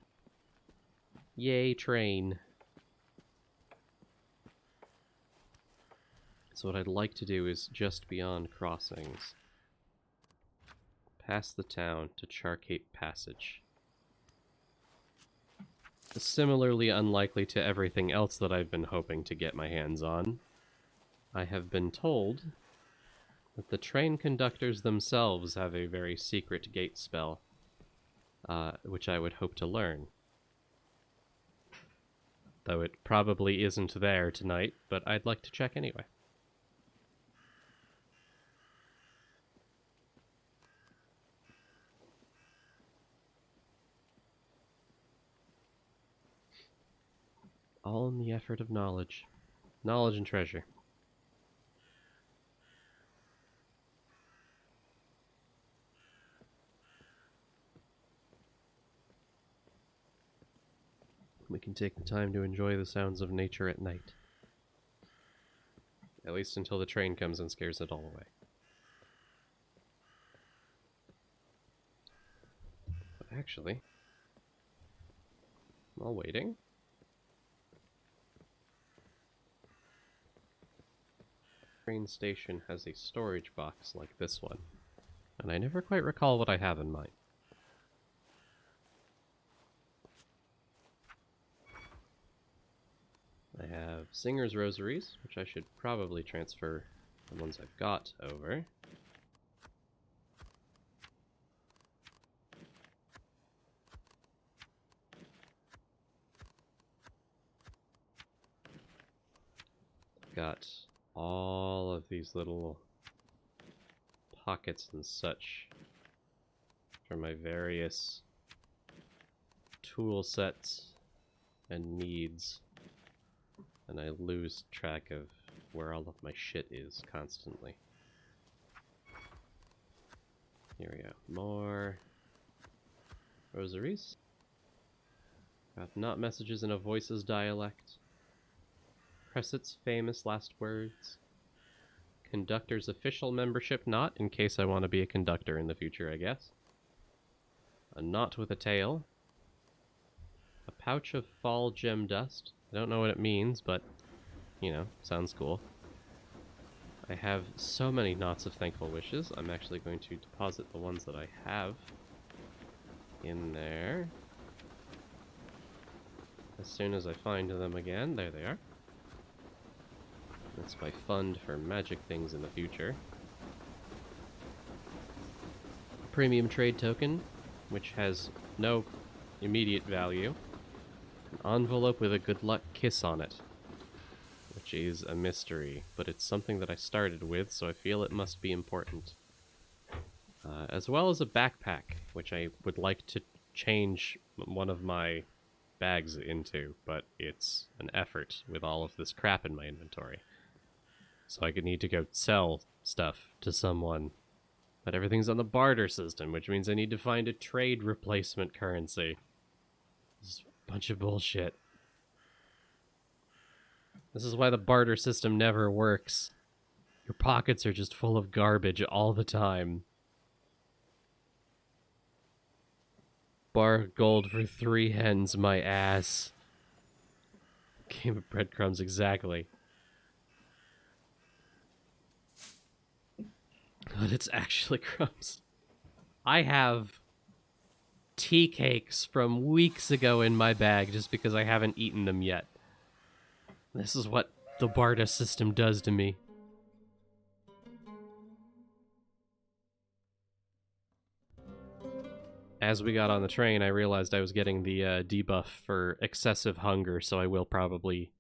Yay, train. So what I'd like to do is just beyond Crossings. Past the town to Charcape Passage. Similarly unlikely to everything else that I've been hoping to get my hands on, I have been told that the train conductors themselves have a very secret gate spell, which I would hope to learn. Though it probably isn't there tonight, but I'd like to check anyway. All in the effort of knowledge. Knowledge and treasure. We can take the time to enjoy the sounds of nature at night. At least until the train comes and scares it all away. But actually, while waiting, train station has a storage box like this one, and I never quite recall what I have in mind. I have Singer's Rosaries, which I should probably transfer the ones I've got over. Got all of these little pockets and such for my various tool sets and needs, and I lose track of where all of my shit is constantly. Here we go. More rosaries. Got not messages in a voices dialect. Cresset's famous last words. Conductor's official membership knot, in case I want to be a conductor in the future, I guess. A knot with a tail. A pouch of fall gem dust. I don't know what it means, but, you know, sounds cool. I have so many knots of thankful wishes. I'm actually going to deposit the ones that I have in there. As soon as I find them again, there they are. That's my fund for magic things in the future. Premium trade token, which has no immediate value. An envelope with a good luck kiss on it, which is a mystery, but it's something that I started with, so I feel it must be important. As well as a backpack, which I would like to change one of my bags into, but it's an effort with all of this crap in my inventory. So I could need to go sell stuff to someone. But everything's on the barter system, which means I need to find a trade replacement currency. This is a bunch of bullshit. This is why the barter system never works. Your pockets are just full of garbage all the time. Bar gold for 3 hens, my ass. Game of breadcrumbs, exactly. But it's actually crumbs. I have tea cakes from weeks ago in my bag just because I haven't eaten them yet. This is what the barter system does to me. As we got on the train, I realized I was getting the debuff for excessive hunger, so I will probably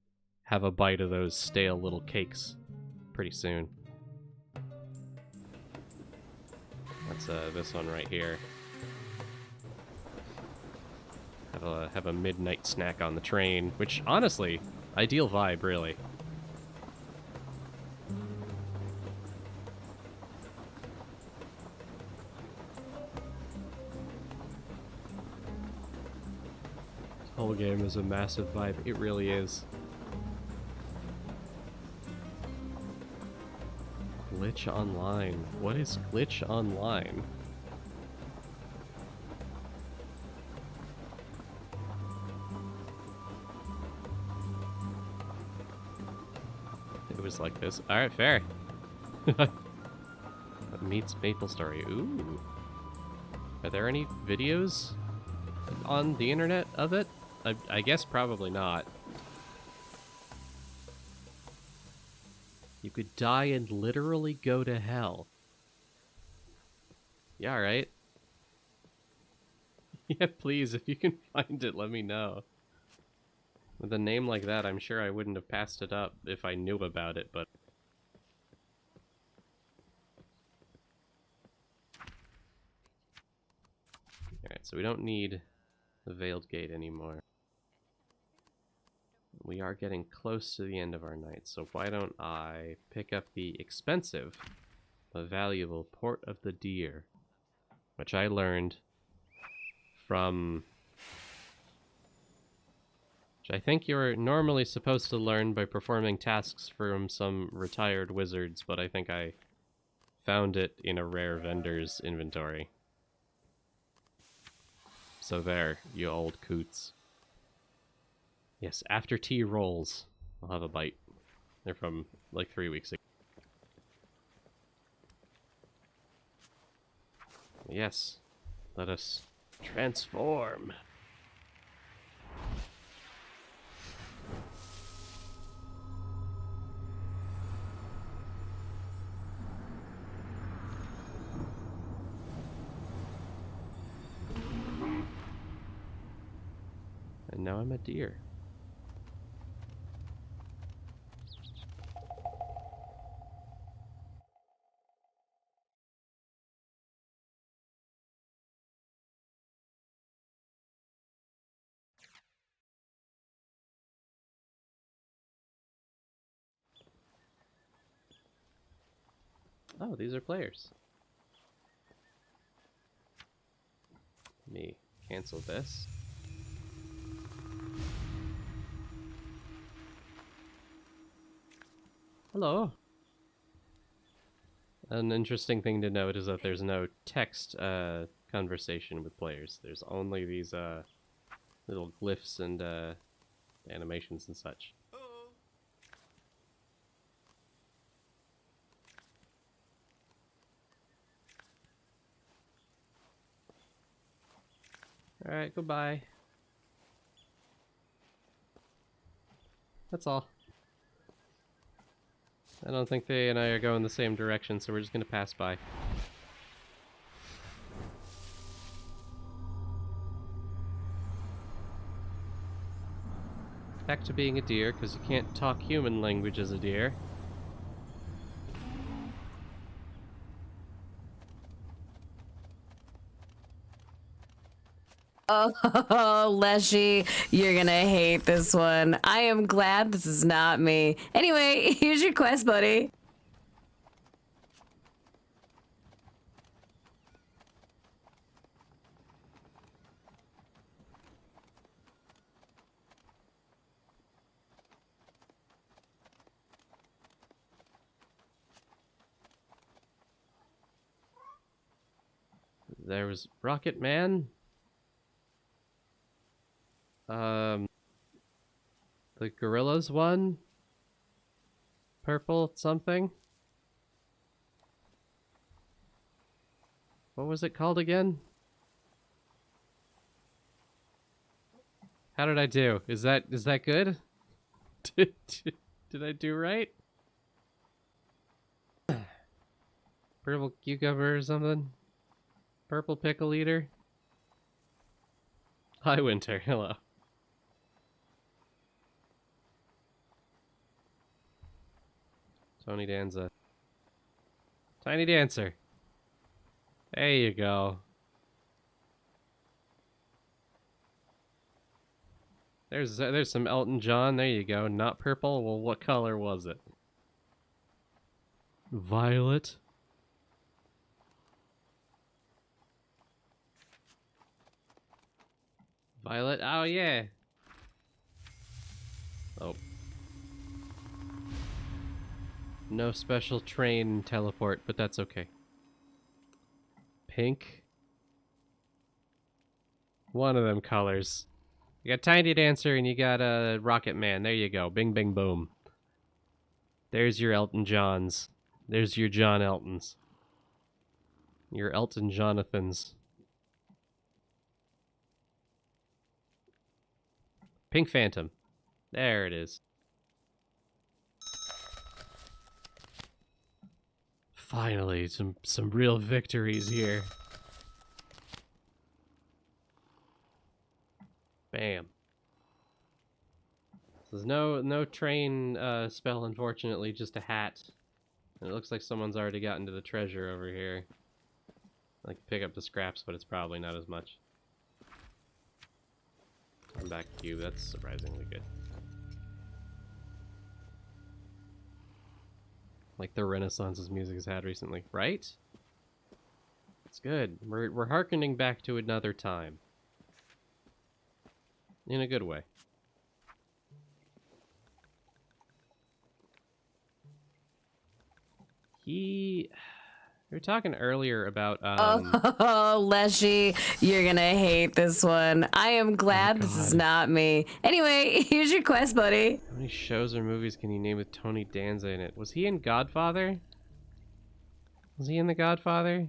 have a bite of those stale little cakes pretty soon. That's this one right here. Have a midnight snack on the train, which honestly, ideal vibe, really. This whole game is a massive vibe. It really is. Glitch Online. What is Glitch Online? It was like this. Alright, fair. That meets Maple Story. Ooh. Are there any videos on the internet of it? I guess probably not. You could die and literally go to hell. Yeah, alright. Yeah, please, if you can find it, let me know. With a name like that, I'm sure I wouldn't have passed it up if I knew about it, but... Alright, so we don't need the Veiled Gate anymore. we are getting close to the end of our night, so why don't I pick up the expensive but valuable Port of the Deer, which I learned from... which I think you're normally supposed to learn by performing tasks from some retired wizards, but I think I found it in a rare vendor's inventory. So there, you old coots. Yes, after tea rolls, I'll have a bite. They're from like 3 weeks ago. Yes, let us transform. And now I'm a deer. Oh, these are players. Let me cancel this. Hello. An interesting thing to note is that there's no text conversation with players. There's only these little glyphs and animations and such. Alright, goodbye. That's all. I don't think they and I are going the same direction, so we're just gonna pass by. Back to being a deer, because you can't talk human language as a deer. Oh, Leshii, you're gonna hate this one. I am glad this is not me. Anyway, here's your quest, buddy. There was Rocket Man. The Gorillas one. Purple something. What was it called again? How did I do? Is that good? Did I do right? Purple cucumber or something? Purple pickle eater? Hi, Winter. Hello. Tony Danza. Tiny Dancer. There you go. There's some Elton John. There you go. Not purple. Well, what color was it? Violet. Violet. Oh yeah. Oh. No special train teleport, but that's okay. Pink. One of them colors. You got Tiny Dancer and you got Rocket Man. There you go. Bing, bing, boom. There's your Elton Johns. There's your John Eltons. Your Elton Jonathans. Pink Phantom. There it is. Finally, some real victories here. Bam. There's no train spell, unfortunately, just a hat. And it looks like someone's already gotten to the treasure over here. I can pick up the scraps, but it's probably not as much. I'm back to you. That's surprisingly good. like the renaissance music has had recently, right? It's good. We're hearkening back to another time. In a good way. We were talking earlier about Oh, Leshii, you're gonna hate this one. I am glad this is God. not me. Anyway, here's your quest, buddy. How many shows or movies can you name with Tony Danza in it? Was he in Godfather? Was he in The Godfather?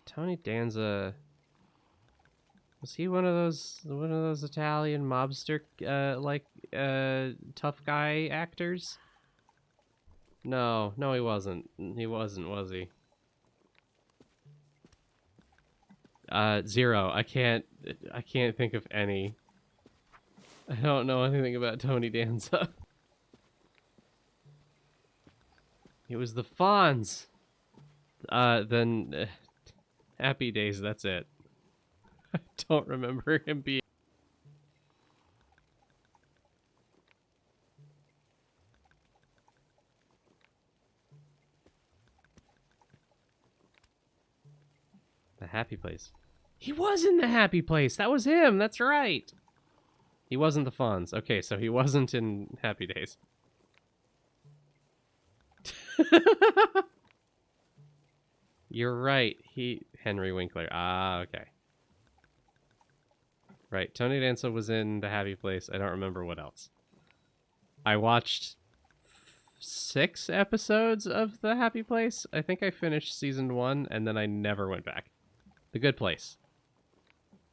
Tony Danza. Was he one of those Italian mobster tough guy actors? No, he wasn't. He wasn't, was he? Zero. I can't think of any. I don't know anything about Tony Danza. It was the Fonz. Then Happy Days, that's it. I don't remember him being. The Happy Place. He was in The Happy Place. That was him. That's right. He wasn't the Fonz. Okay, so he wasn't in Happy Days. You're right. Henry Winkler. Ah, okay. Right. Tony Danza was in The Happy Place. I don't remember what else. I watched 6 episodes of The Happy Place. I think I finished season 1 and then I never went back. The Good Place.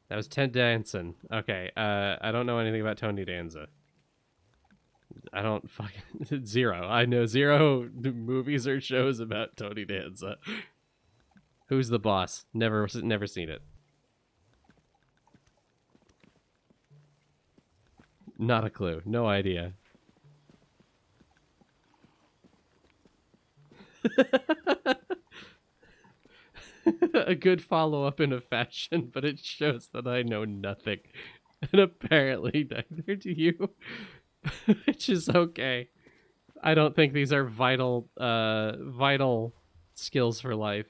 That was Ted Danson. Okay. I don't know anything about Tony Danza. I don't fucking zero. I know 0 movies or shows about Tony Danza. Who's the boss? Never seen it. Not a clue. No idea. A good follow-up in a fashion, but it shows that I know nothing. And apparently neither do you. Which is okay. I don't think these are vital skills for life.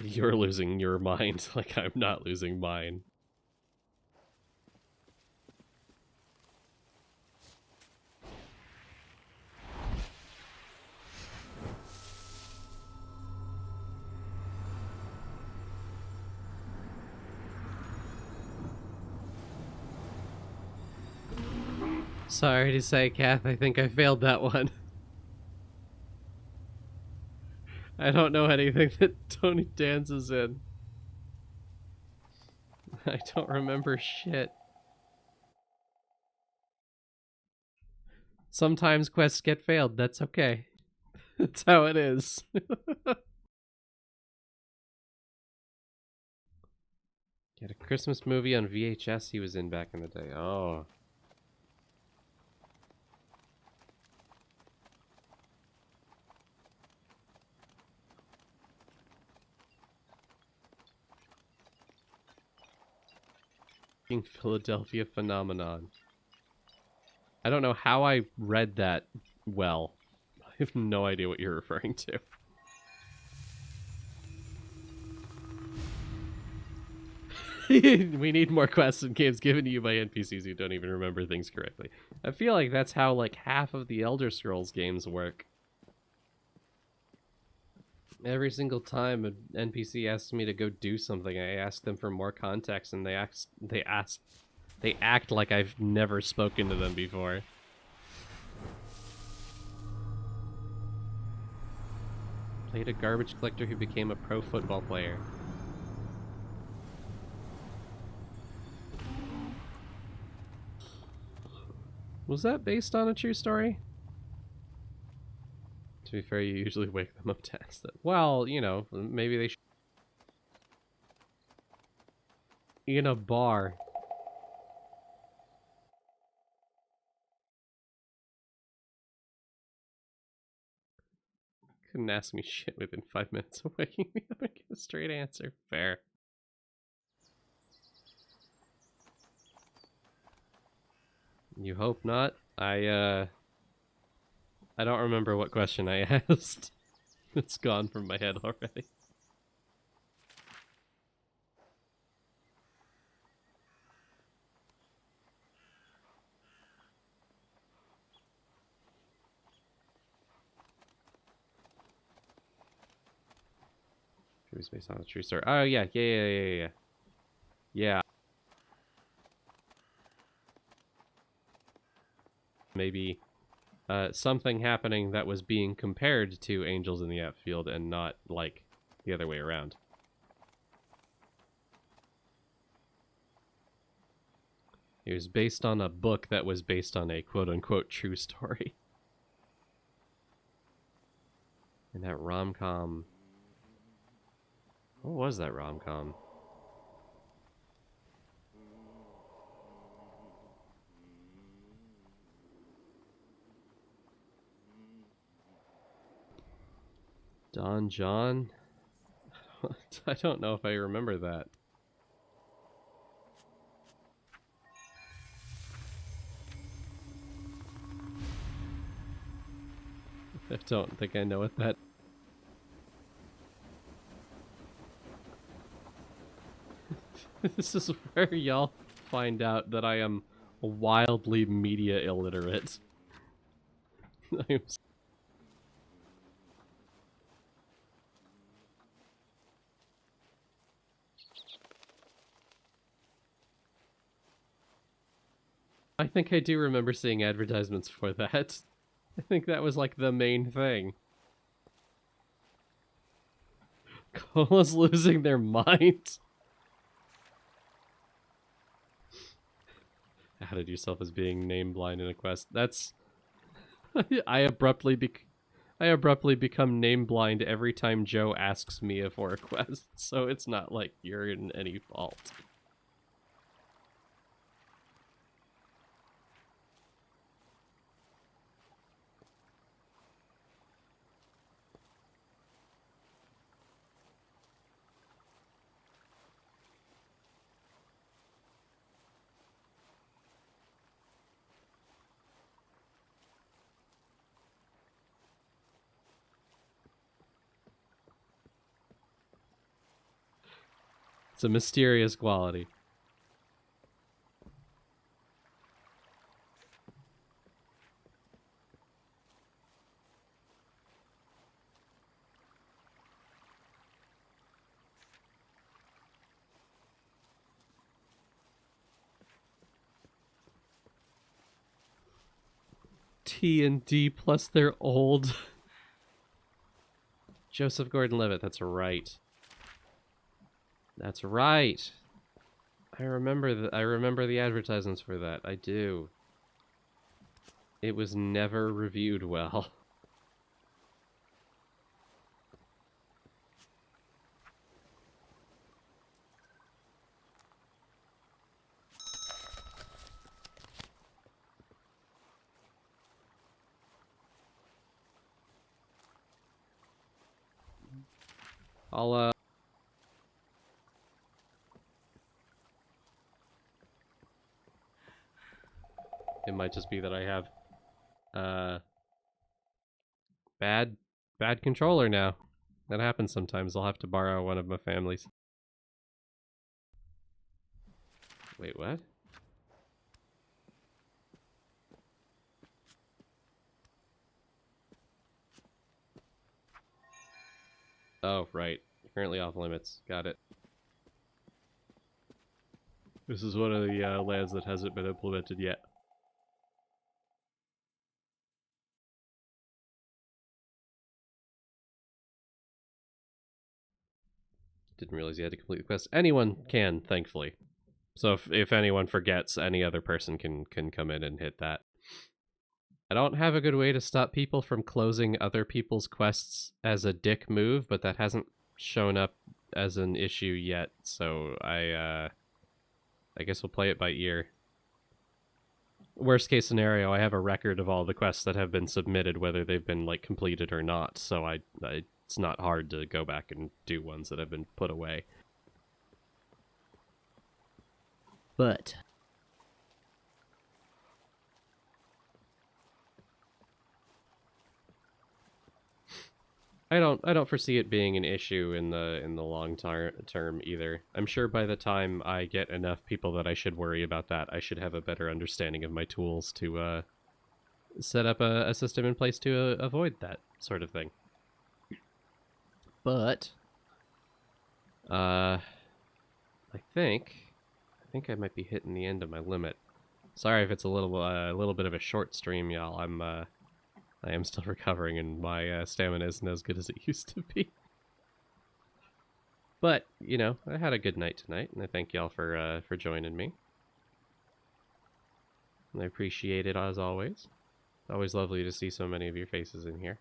You're losing your mind like I'm not losing mine. Sorry to say, Kath, I think I failed that one. I don't know anything that Tony Danza's in. I don't remember shit. Sometimes quests get failed. That's okay. That's how it is. Get a Christmas movie on VHS he was in back in the day. Oh. Philadelphia Phenomenon. I don't know how I read that well. I have no idea what you're referring to. We need more quests and games given to you by NPCs who don't even remember things correctly. I feel like that's how like half of the Elder Scrolls games work. Every single time an NPC asks me to go do something, I ask them for more context, and they act like I've never spoken to them before. Played a garbage collector who became a pro football player. Was that based on a true story? To be fair, you usually wake them up to ask that. Well, you know, maybe they should. In a bar. Couldn't ask me shit within 5 minutes of waking me up and get a straight answer. Fair. You hope not. I don't remember what question I asked. It's gone from my head already. It was based on a true story. Oh yeah. Yeah. Maybe something happening that was being compared to Angels in the Outfield and not like the other way around. It was based on a book that was based on a quote-unquote true story. And that rom-com... What was that rom-com? Don John? I don't know if I remember that. I don't think I know what that... This is where y'all find out that I am wildly media illiterate. I think I do remember seeing advertisements for that. I think that was like the main thing. Cola's losing their mind. Outed yourself as being name blind in a quest. That's... I abruptly become name blind every time Joe asks me for a quest, so it's not like you're in any fault. It's a mysterious quality. T and D plus they're old. Joseph Gordon-Levitt, that's right. That's right. I remember the advertisements for that. I do. It was never reviewed well. I'll It might just be that I have bad controller now. That happens sometimes. I'll have to borrow one of my family's. Wait, what? Oh, right. Currently off limits. Got it. This is one of the lands that hasn't been implemented yet. Didn't realize you had to complete the quest. Anyone can, thankfully. So if anyone forgets, any other person can come in and hit that. I don't have a good way to stop people from closing other people's quests as a dick move, but that hasn't shown up as an issue yet, so I guess we'll play it by ear. worst case scenario, I have a record of all the quests that have been submitted, whether they've been like completed or not. So it's not hard to go back and do ones that have been put away. But I don't foresee it being an issue in the long term either. I'm sure by the time I get enough people that I should worry about that, I should have a better understanding of my tools to set up a system in place to avoid that sort of thing. But I think I might be hitting the end of my limit. Sorry if it's a little bit of a short stream, y'all. I am still recovering, and my stamina isn't as good as it used to be. But you know, I had a good night tonight, and I thank y'all for joining me. And I appreciate it as always. Always lovely to see so many of your faces in here.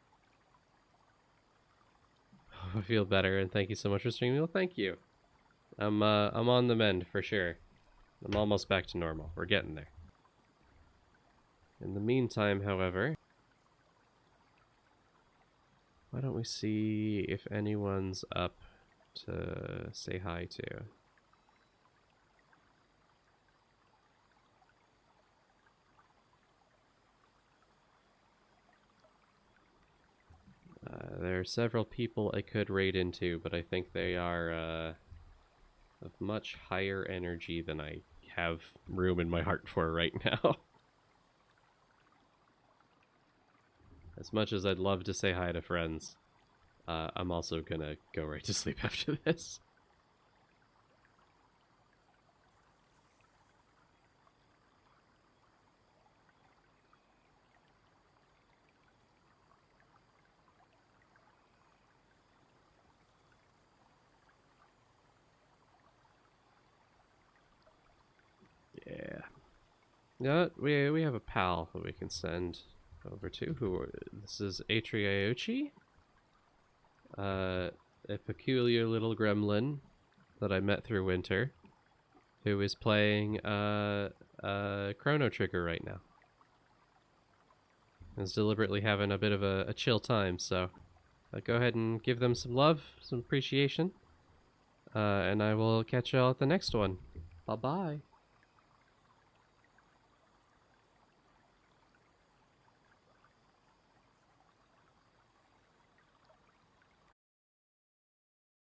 I feel better, and thank you so much for streaming. Well, thank you. I'm on the mend for sure. I'm almost back to normal. We're getting there. In the meantime, however, why don't we see if anyone's up to say hi to? There are several people I could raid into, but I think they are of much higher energy than I have room in my heart for right now. As much as I'd love to say hi to friends, I'm also gonna go right to sleep after this. Yeah. Yeah, we have a pal that we can send over to. This is Atriaochi, a peculiar little gremlin that I met through winter, who is playing Chrono Trigger right now. Is deliberately having a bit of a chill time, so go ahead and give them some love, some appreciation, and I will catch y'all at the next one. Bye-bye.